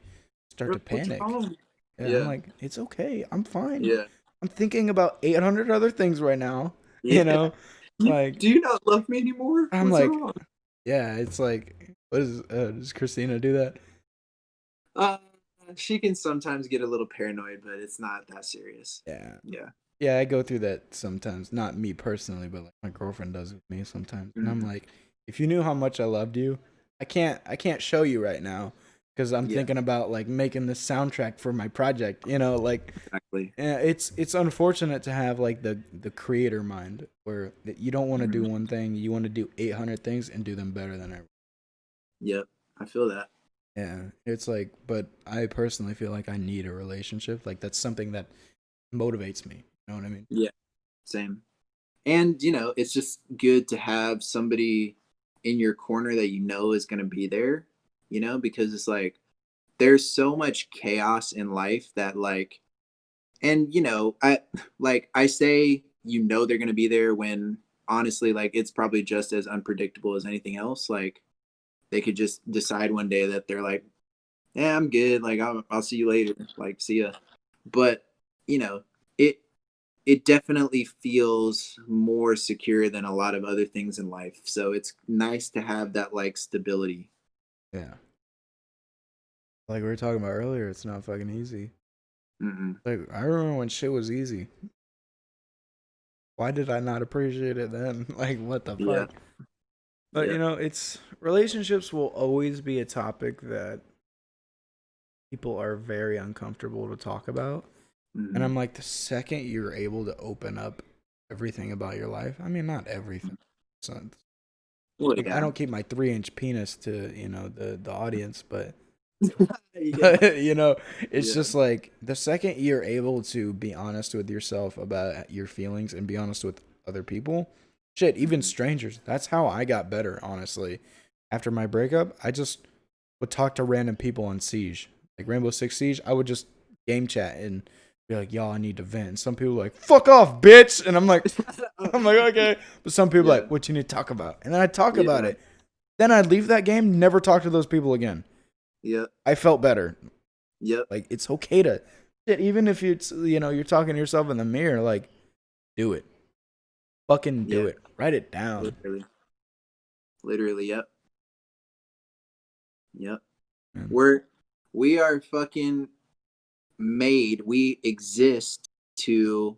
start to What's panic. wrong? Yeah, I'm Yeah. like, "It's okay. I'm fine. Yeah. I'm thinking about 800 other things right now." You Yeah. know? Like Do you not love me anymore? I'm What's like, wrong? yeah, it's like what is does Christina do that? Uh, she can sometimes get a little paranoid, but it's not that serious. Yeah. Yeah. Yeah, I go through that sometimes. Not me personally, but like my girlfriend does with me sometimes. And I'm Mhm. like, if you knew how much I loved you, I can't show you right now because I'm Yeah. thinking about like making this soundtrack for my project. Like Exactly. it's unfortunate to have like the creator mind where you don't want to do Mhm. one thing, you want to do 800 things and do them better than ever. Yep. I feel that. Yeah, it's like, but I personally feel like I need a relationship. Like that's something that motivates me. You know what I mean? Yeah. Same. And it's just good to have somebody in your corner that is going to be there. Because it's like there's so much chaos in life that like and I say they're going to be there when honestly like it's probably just as unpredictable as anything else. Like they could just decide one day that they're like, yeah, I'm good, like I'll see you later, like see ya. But you know it it definitely feels more secure than a lot of other things in life, so it's nice to have that like stability. Yeah. Like we were talking about earlier, it's not fucking easy. Mm-mm. Like I remember when shit was easy. Why did I not appreciate it then? Like what the Yeah. fuck? But Yeah. it's relationships will always be a topic that people are very uncomfortable to talk about. And Mm-hmm. I'm like, the second you're able to open up everything about your life, I mean, not everything. So, Well, like, I yeah. don't keep my 3-inch penis to the audience, but Yeah. but it's Yeah. just like the second you're able to be honest with yourself about your feelings and be honest with other people, shit, even Mhm. strangers. That's how I got better, honestly. After my breakup, I just would talk to random people on Siege, like Rainbow Six Siege. I would just game chat and be like, "Y'all, I need to vent." And some people are like, "Fuck off, bitch," and I'm like, okay. But some people are Yeah. like, "What you need to talk about?" And then I talk about Yeah. it. Then I'd leave that game, never talk to those people again. Yep. I felt better. Yep. Like it's okay to shit, even if it's you're talking to yourself in the mirror. Like, do it. Fucking Yeah. do it. Write it down. Literally. Literally. Yep. Yep. Man. We are fucking made. We exist to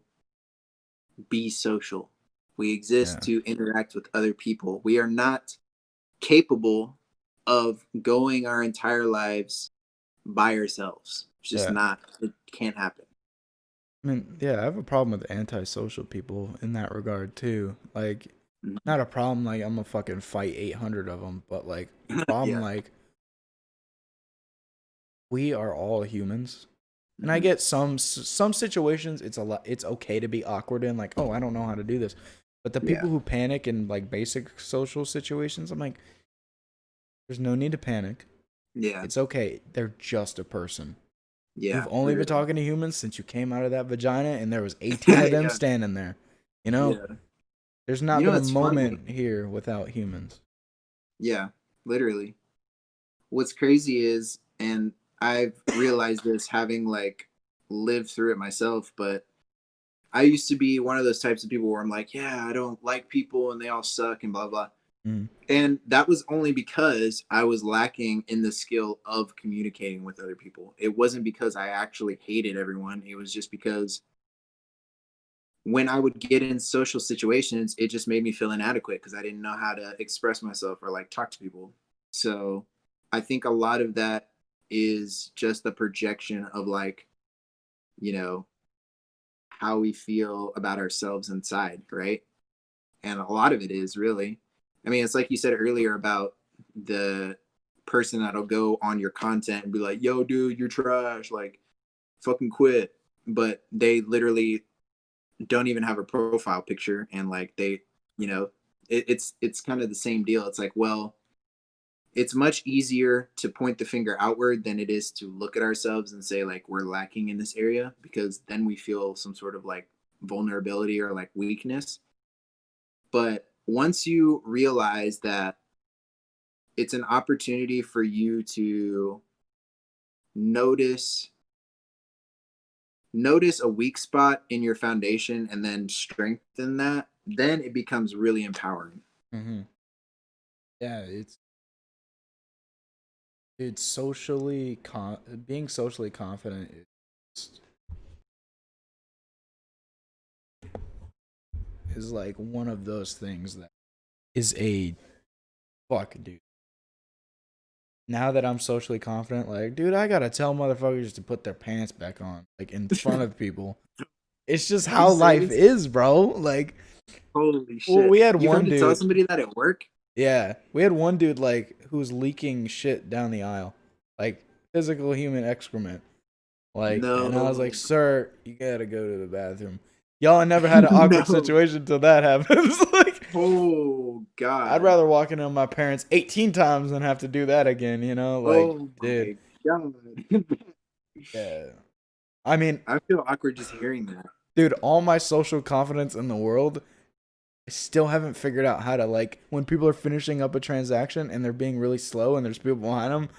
be social. We exist Yeah. to interact with other people. We are not capable of going our entire lives by ourselves. It's just Yeah. not. It can't happen. I mean, yeah, I have a problem with antisocial people in that regard too. Like, Mhm. not a problem like I'm gonna fucking fight 800 of them, but like a problem Yeah. like we are all humans. And I Mhm. get some situations it's okay to be awkward in, like, oh, I don't know how to do this. But the Yeah. people who panic in like basic social situations, I'm like, there's no need to panic. Yeah. It's okay. They're just a person. You've Yeah. only been Literally. talking to humans since you came out of that vagina and there was 18 of them Yeah. standing there. You know? Yeah. There's You not know been a what's funny? moment here without humans. Yeah. Literally. What's crazy is, and I've realized this having like lived through it myself, but I used to be one of those types of people where I'm like, yeah, I don't like people and they all suck and blah blah. Mm. And that was only because I was lacking in the skill of communicating with other people. It wasn't because I actually hated everyone. It was just because when I would get in social situations, it just made me feel inadequate because I didn't know how to express myself or like talk to people. So I think a lot of that is just the projection of like, you know, how we feel about ourselves inside, right? And a lot of it is really, I mean, it's like you said earlier about the person that'll go on your content and be like, yo, dude, you're trash, like fucking quit. But they literally don't even have a profile picture, and like they, you know, it's kind of the same deal. It's like, well, it's much easier to point the finger outward than it is to look at ourselves and say like we're lacking in this area, because then we feel some sort of like vulnerability or like weakness. But once you realize that it's an opportunity for you to notice notice a weak spot in your foundation and then strengthen that, then it becomes really empowering. Mm-hmm. Yeah, it's socially being socially confident is like one of those things that is a fuck, dude. Now that I'm socially confident, like, dude, I gotta tell motherfuckers to put their pants back on, like in front of people. It's just Are you how life serious? is, bro. Like, Holy well, shit. we had You've had one to tell dude. somebody that at work? Yeah, we had one dude like who was leaking shit down the aisle, like physical human excrement. Like, and I was like, No. "Sir, you gotta go to the bathroom." Y'all I never had an awkward No. situation until that happens. Like, Oh I'd God. rather walk into my parents 18 times than have to do that again. You know, like, Oh dude, my God. yeah. I mean, I feel awkward just hearing that. dude, all my social confidence in the world, I still haven't figured out how to like when people are finishing up a transaction and they're being really slow and there's people behind them.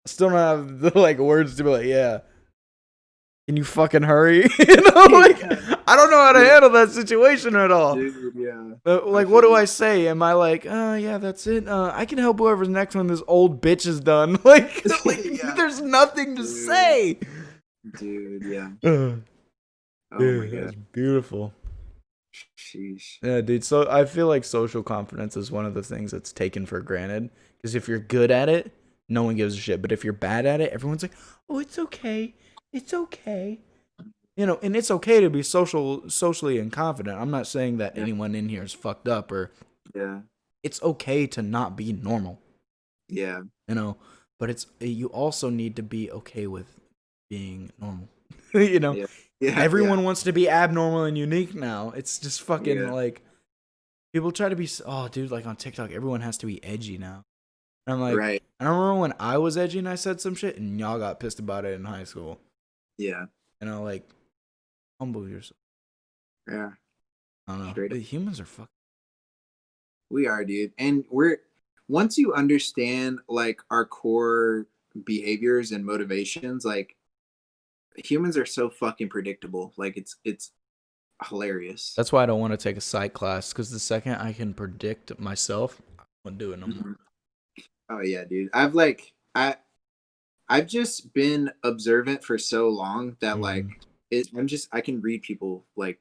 I still don't have the like words to be like, yeah, can you fucking hurry? You know, like Yeah. I don't know how to Yeah. handle that situation at all. Dude, yeah. I Like, what feel do you. I say? Am I like, yeah, that's it. I can help whoever's next when this old bitch is done. Like, Yeah. there's nothing to Dude. say. Dude, yeah. Yeah, Oh my God. that's beautiful. Sheesh. Yeah, dude. So I feel like social confidence is one of the things that's taken for granted. Because if you're good at it, no one gives a shit. But if you're bad at it, everyone's like, "Oh, it's okay. It's okay." You know, and it's okay to be socially inconfident. I'm not saying that Yeah. anyone in here is fucked up or Yeah. it's okay to not be normal, Yeah. you know, but it's you also need to be okay with being normal. You know, Yeah. Yeah. Yeah. everyone wants to be abnormal and unique now. It's just fucking Yeah. like people try to be oh dude, like on TikTok everyone has to be edgy now. And I'm like, Right. I don't remember when I was edgy and I said some shit and y'all got pissed about it in high school. Yeah. Like humble yourself. Yeah, I don't know. straight up. Humans are fucking. We are, dude. And once you understand like our core behaviors and motivations, like humans are so fucking predictable. Like it's hilarious. That's why I don't want to take a psych class, because the second I can predict myself, I won't do it no more. Mhm. Oh yeah, dude. I've just been observant for so long that like I can read people like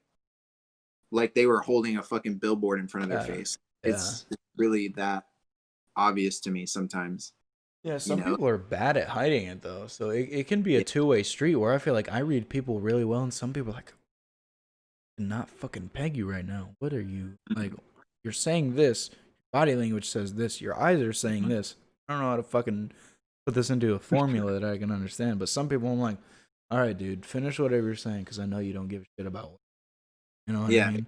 they were holding a fucking billboard in front of their Yeah. face. Yeah. It's really that obvious to me sometimes. Yeah, You some know? people are bad at hiding it though. So it can be a Yeah. two-way street where I feel like I read people really well and some people are like, I cannot fucking peg you right now. What are you like? You're saying this, your body language says this, your eyes are saying this. I don't know how to fucking put this into a formula that I can understand. But some people I'm like, all right, dude, finish whatever you're saying because I know you don't give a shit about it. You know what I Yeah, mean?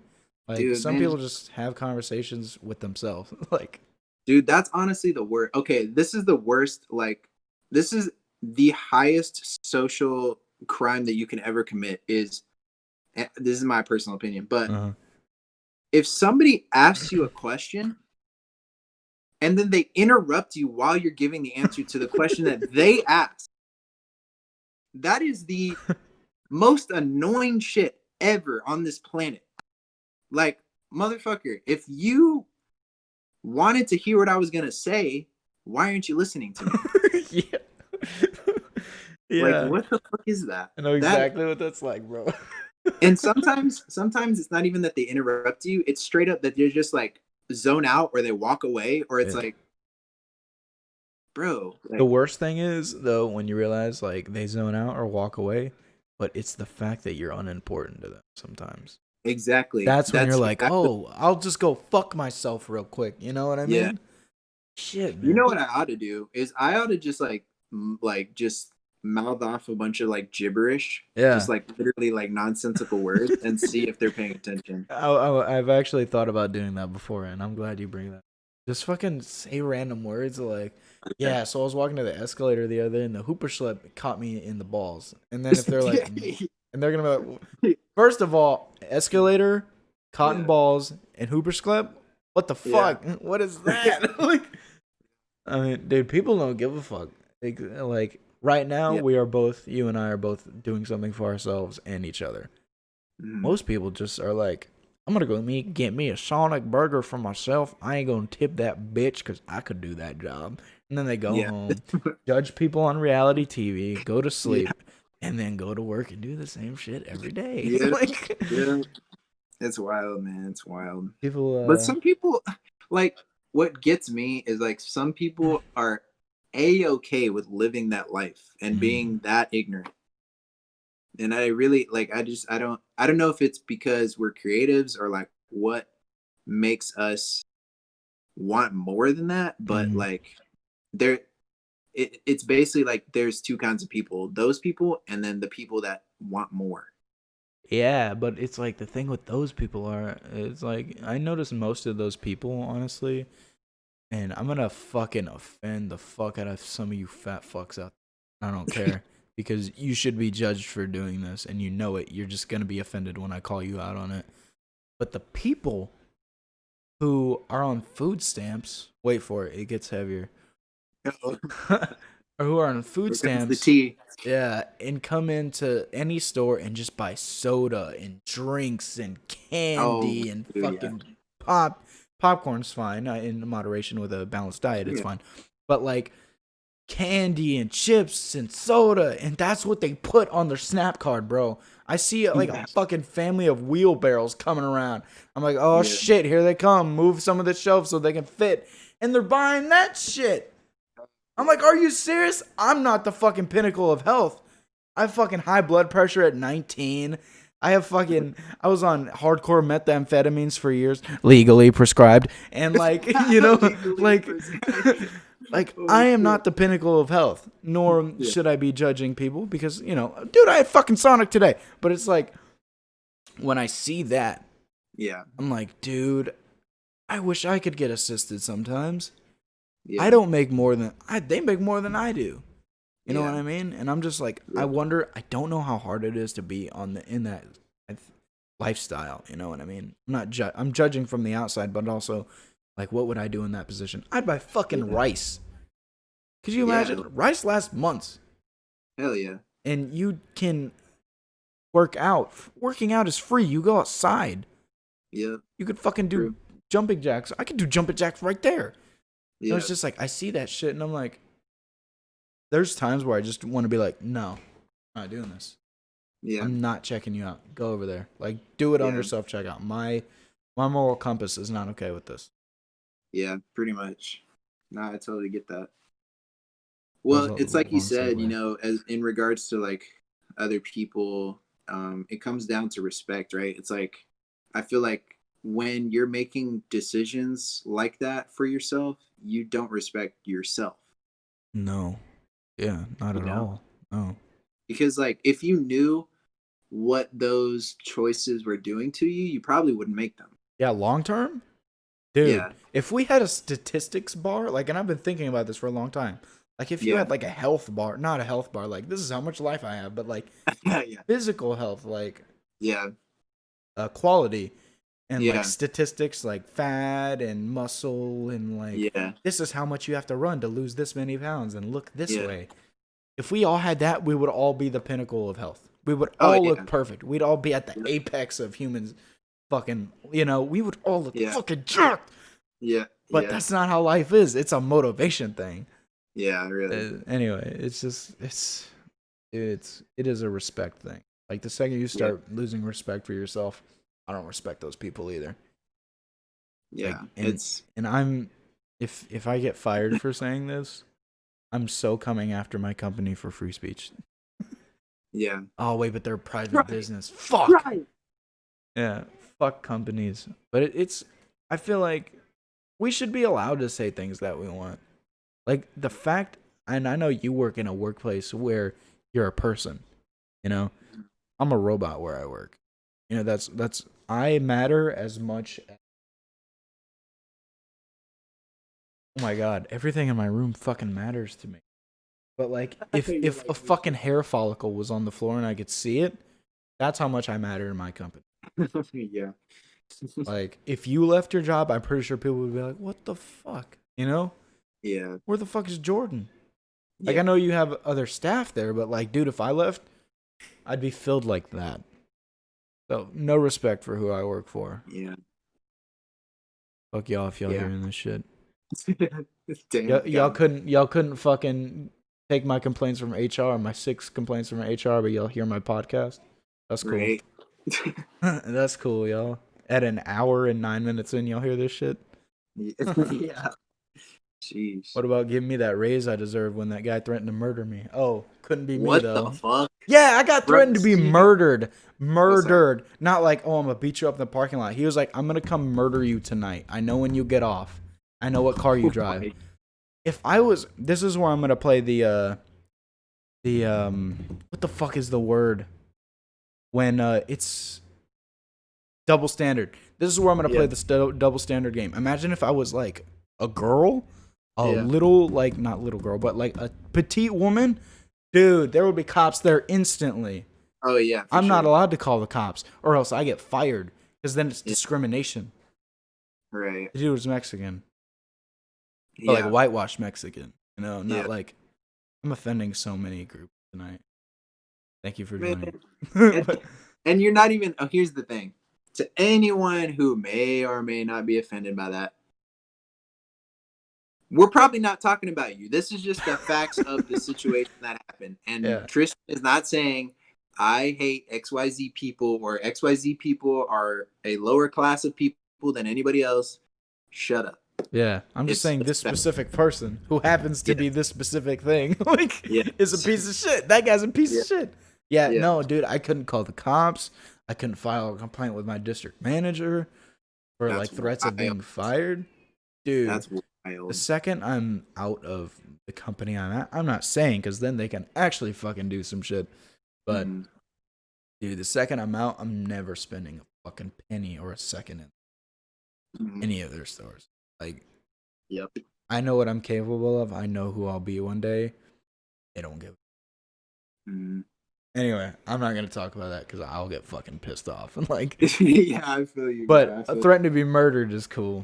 Like dude, some man. people just have conversations with themselves. Like, Dude, that's honestly the worst. Okay, this is the worst. Like, this is the highest social crime that you can ever commit. This is my personal opinion, but uh if somebody asks you a question and then they interrupt you while you're giving the answer to the question that they asked, that is the most annoying shit ever on this planet. Like, motherfucker, if you wanted to hear what I was gonna say, why aren't you listening to me? yeah. Like, Yeah. what the fuck is that? I know That exactly what that's like, bro. and sometimes it's not even that they interrupt you. It's straight up that they're just like zone out or they walk away or it's Yeah. like, bro, The like worst thing is though when you realize like they zone out or walk away, but it's the fact that you're unimportant to them sometimes. exactly. That's when you're That's like, exactly "Oh, I'll just go fuck myself real quick." You know what I yeah. mean? Shit, You man. know what I ought to do is I ought to just like just mouth off a bunch of like gibberish, just Yeah. like literally like nonsensical words and see if they're paying attention. I've actually thought about doing that before, and I'm glad you bring that. Just fucking say random words like, Yeah. yeah, so I was walking to the escalator the other day, and the hooper slip caught me in the balls. And then if they're like, and they're gonna be like, first of all, escalator, cotton Yeah. balls, and hooper slip. What the Yeah. fuck? What is that? Like, I mean, dude, people don't give a fuck. Like right now, Yeah. you and I are both doing something for ourselves and each other. Mhm. Most people just are like, I'm gonna go get me a Sonic burger for myself. I ain't gonna tip that bitch because I could do that job. And then they go Yeah. home, judge people on reality TV, go to Yeah. sleep, and then go to work and do the same shit every day. Yeah. Like Yeah. It's wild, man. It's wild. But people, some people, like, what gets me is like some people are a okay with living that life and mm, being that ignorant. And I really like. I don't know if it's because we're creatives or like what makes us want more than that. But mm. like, there, it's basically like there's two kinds of people: those people, and then the people that want more. Yeah, but it's like the thing with those people are, it's like I notice most of those people, honestly, and I'm gonna fucking offend the fuck out of some of you fat fucks out there. I don't care because you should be judged for doing this and you know it. You're just gonna be offended when I call you out on it. But the people who are on food stamps, wait for it, it gets heavier. Or who are on food Here comes the stamps, tea. yeah, and come into any store and just buy soda and drinks and Oh, candy and dude, yeah, fucking popcorn's fine in moderation with a balanced diet, it's yeah, fine. But like candy and chips and soda, and that's what they put on their snap card, bro. I see like a yeah, fucking family of wheelbarrows coming around. I'm like, oh yeah. shit, here they come. Move some of the shelves so they can fit, and they're buying that shit. I'm like, are you serious? I'm not the fucking pinnacle of health. I have fucking high blood pressure at 19. I was on hardcore methamphetamines for years, legally prescribed. And like, Legally like, prescribed. like Oh I am shit. not the pinnacle of health, nor Yeah, should I be judging people because, dude, I had fucking Sonic today. But it's like, when I see that, yeah, I'm like, dude, I wish I could get assisted sometimes. I yeah. don't make more than they make more than I do. You know what Yeah. I mean? And I'm just like, I Yep. wonder. I don't know how hard it is to be in that lifestyle. You know what I mean? I'm not. I'm judging from the outside, but also, like, what would I do in that position? I'd buy fucking Yeah. rice. Could you Yeah. imagine? Rice lasts months, Hell yeah. and you can work out. Working out is free. You go outside. Yep. You could fucking do True. jumping jacks. I could do jumping jacks right there. And Yeah. it's just like I see that shit, and I'm like, there's times where I just want to be like, no, I'm not doing this. Yeah. I'm not checking you out. Go over there. Like, do it on Yeah. your self checkout. My moral compass is not okay with this. Yeah. Pretty much. No, I totally get that. That was Well, a it's like you long said, segue. as in regards to like other people, it comes down to respect, right? It's like I feel like when you're making decisions like that for yourself, you don't respect yourself, No. Yeah, not you at know? all. No. Because like if you knew what those choices were doing to you, you probably wouldn't make them. Yeah, long term? Dude, Yeah. if we had a statistics bar, like, and I've been thinking about this for a long time, like, if you Yeah. had, like, a health bar, not a health bar, like, this is how much life I have, but, like, Yeah. physical health, like, Yeah. quality, and, like, Yeah. statistics, like, fat and muscle, and, like, Yeah. this is how much you have to run to lose this many pounds and look this Yeah. way. If we all had that, we would all be the pinnacle of health. We would Oh all look yeah. perfect. We'd all be at the Yep. apex of humans. Fucking, you know, we would all look Yeah. fucking jacked. Yeah. But Yeah. that's not how life is. It's a motivation thing. Yeah. Really. Anyway, it's just it is a respect thing. Like the second you Yeah. start losing respect for yourself, I don't respect those people either. Like, Yeah. and It's I'm if I get fired for saying this, I'm so coming after my company for free speech. yeah. Oh wait, but they're a private Right. business. Fuck. Right. Yeah, fuck companies. But it's I feel like we should be allowed to say things that we want. Like the fact, and I know you work in a workplace where you're a person. You know, I'm a robot where I work. You know, that's I matter as much. Oh my god, everything in my room fucking matters to me. But like, if a fucking hair follicle was on the floor and I could see it, that's how much I matter in my company. Yeah. Like, if you left your job, I'm pretty sure people would be like, "What the fuck?" You know, Yeah. where the fuck is Jordan? Like, I Yeah. know you have other staff there, but like, dude, if I left, I'd be filled like that. So, no respect for who I work for. Yeah. Fuck y'all if y'all Yeah. hearing this shit. Damn. Y'all God. couldn't fucking take my complaints from HR, my 6 complaints from HR, but y'all hear my podcast. That's cool. Right. That's cool, y'all. At an hour and 9 minutes in, y'all hear this shit. Yeah. Jeez. What about giving me that raise I deserved when that guy threatened to murder me? Oh, couldn't be me What though. the fuck? Yeah, I got Bro, threatened to be see? murdered. What's that? Murdered. Not like, oh, I'm gonna beat you up in the parking lot. He was like, I'm gonna come murder you tonight. I know when you get off. I know what car you drive. my- If I was, this is where I'm gonna play the what the fuck is the word? When it's double standard. This is where I'm gonna play Yeah. the double standard game. Imagine if I was like a girl, a Yeah. little, like, not little girl, but like a petite woman. Dude, there would be cops there instantly. Oh yeah. For I'm not sure. allowed to call the cops, or else I get fired. Because then it's Yeah. discrimination. Right. The dude was Mexican. But Yeah. like whitewashed Mexican. You know, not Yeah. like, I'm offending so many groups tonight. Thank you for Man, joining. and you're not even. Oh, here's the thing. To anyone who may or may not be offended by that, we're probably not talking about you. This is just the facts of the situation that happened. And Yeah. Tristan is not saying I hate XYZ people or XYZ people are a lower class of people than anybody else. Shut up. Yeah, I'm just It's saying the this fact. specific person who happens to Yeah. be this specific thing, like, Yeah. is a piece of shit. That guy's a piece Yeah. of shit. Yeah, Yeah. no, dude, I couldn't call the cops. I couldn't file a complaint with my district manager for That's like threats of being wild. fired. Dude, That's the wild. second I'm out of the company I'm at, I'm not saying because then they can actually fucking do some shit. But Mhm. dude, the second I'm out, I'm never spending a fucking penny or a second in Mhm. any of their stores. Like, Yep. I know what I'm capable of. I know who I'll be one day. They don't give. Mm. Anyway, I'm not gonna talk about that because I'll get fucking pissed off. And like, Yeah, I feel you. but a threat to be murdered is cool.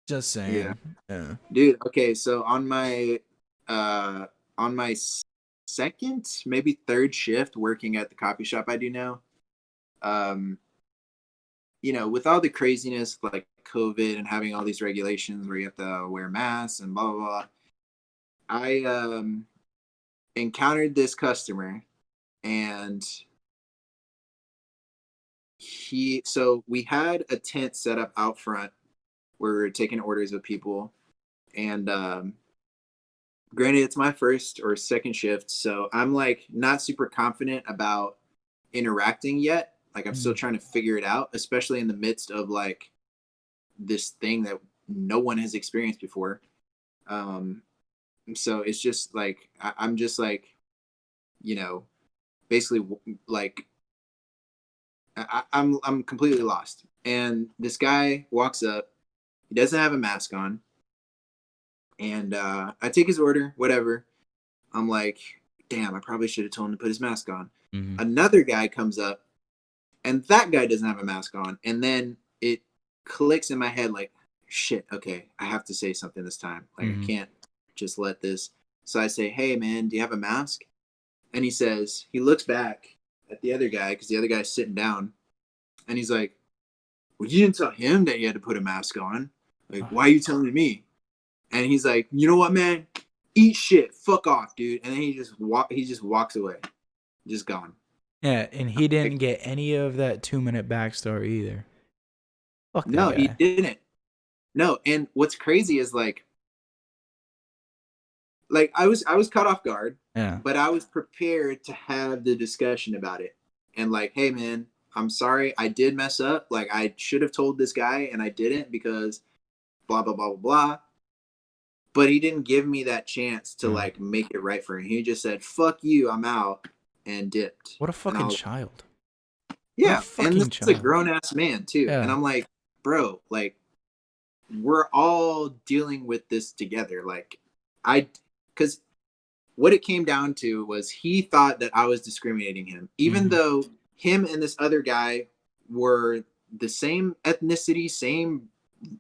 Just Yeah, saying. Yeah. dude. Okay, so on my second, maybe third shift working at the coffee shop I do now, um, with all the craziness like COVID and having all these regulations where you have to wear masks and blah blah blah, I encountered this customer, and so we had a tent set up out front where we were taking orders of people, and granted it's my first or second shift, so I'm like not super confident about interacting yet. Like I'm still trying to figure it out, especially in the midst of like this thing that no one has experienced before. um so it's just like I'm just like, you know basically, like I'm completely lost. And this guy walks up, he doesn't have a mask on, and I take his order, whatever. I'm like, damn, I probably should have told him to put his mask on. Mm-hmm. Another guy comes up, and that guy doesn't have a mask on. And then it clicks in my head like, shit, okay, I have to say something this time. Like, I can't just let this. So I say, hey, man, do you have a mask? And he looks back at the other guy because the other guy's sitting down. And he's like, well, you didn't tell him that he had to put a mask on. Like, why are you telling me? And he's like, you know what, man? Eat shit. Fuck off, dude. And then he just walks away. Just gone. Yeah, and he didn't get any of that 2-minute backstory either. Fuck that No, guy. he didn't. No, and what's crazy is like I was caught off guard. Yeah. But I was prepared to have the discussion about it. And like, hey man, I'm sorry, I did mess up. Like I should have told this guy and I didn't because blah blah blah blah blah. But he didn't give me that chance to like make it right for him. He just said, "Fuck you, I'm out," and dipped. What a fucking child. Yeah, and this child. is a grown ass man too. Yeah. And I'm like, bro, like we're all dealing with this together. Like because what it came down to was he thought that I was discriminating him, even though him and this other guy were the same ethnicity, same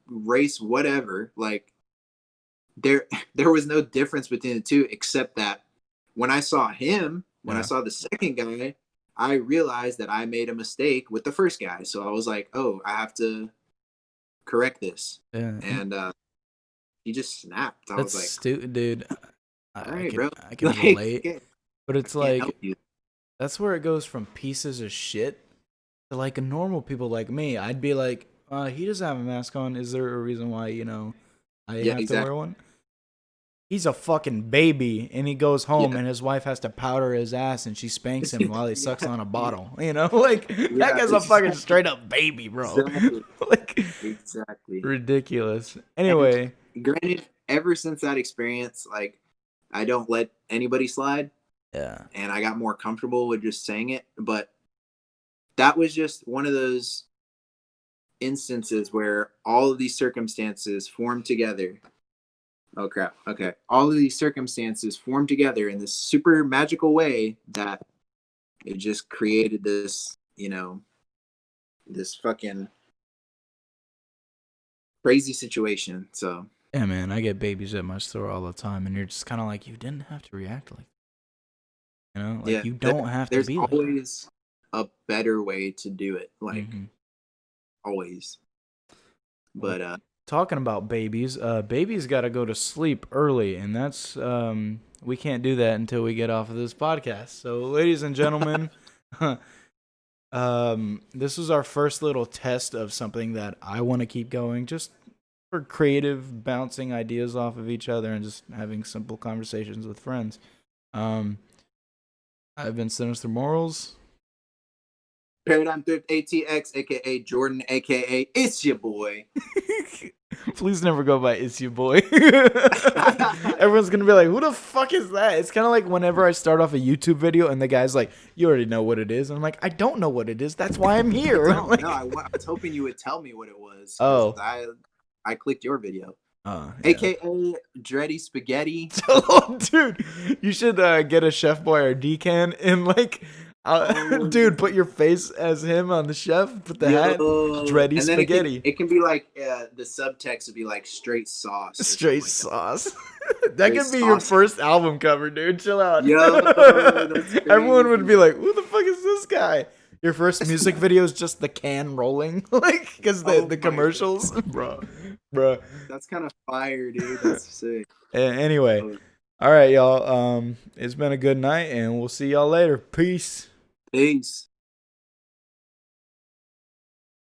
race, whatever. Like there was no difference between the two, except that when I saw him, when I saw the second guy, I realized that I made a mistake with the first guy. So I was like, oh, I have to correct this. Yeah. And he just snapped. I That's was like, stupid, dude. I can like, relate. But it's like that's where it goes from pieces of shit to like normal people like me. I'd be like, he doesn't have a mask on. Is there a reason why, I have to wear one? He's a fucking baby, and he goes home, and his wife has to powder his ass, and she spanks him while he sucks on a bottle. Like, that guy's a fucking straight up baby, bro. Exactly. Like, exactly. Ridiculous. Anyway. And granted, ever since that experience, like, I don't let anybody slide. Yeah. And I got more comfortable with just saying it. But that was just one of those instances where all of these circumstances formed together. Oh crap. Okay. All of these circumstances formed together in this super magical way that it just created this, this fucking crazy situation. So yeah, man, I get babies at my store all the time, and you're just kind of like, you didn't have to react like that. Like, you don't have to be like that. There's always a better way to do it. Like, always. But talking about babies, babies got to go to sleep early, and that's we can't do that until we get off of this podcast. So, ladies and gentlemen, this is our first little test of something that I want to keep going, just for creative, bouncing ideas off of each other and just having simple conversations with friends. I've been Sinister Morals. ParadigmThriftATX, aka Jordan, aka it's your boy. Please never go by "It's Your Boy." Everyone's gonna be like, "Who the fuck is that?" It's kind of like whenever I start off a YouTube video and the guy's like, "You already know what it is," and I'm like, "I don't know what it is. That's why I'm here." No, I was hoping you would tell me what it was. Oh, I clicked your video. Yeah. aka Dreddy Spaghetti. Oh, dude, you should get a Chef Boyardee can and like, Oh, dude, put your face as him on the chef, put the hat, yo, Dreddy and then Spaghetti, it can be like the subtext would be like straight sauce or something straight like that. sauce. That Straight could be your sauce. first album cover, dude. Chill out. Yo, that's Everyone would be crazy. like, "Who the fuck is this guy?" Your first music video is just the can rolling, like, because Oh the my commercials, god, bro. that's kind of fire, dude. That's sick. Anyway, Oh, all right, y'all. It's been a good night, and we'll see y'all later. Peace. peace.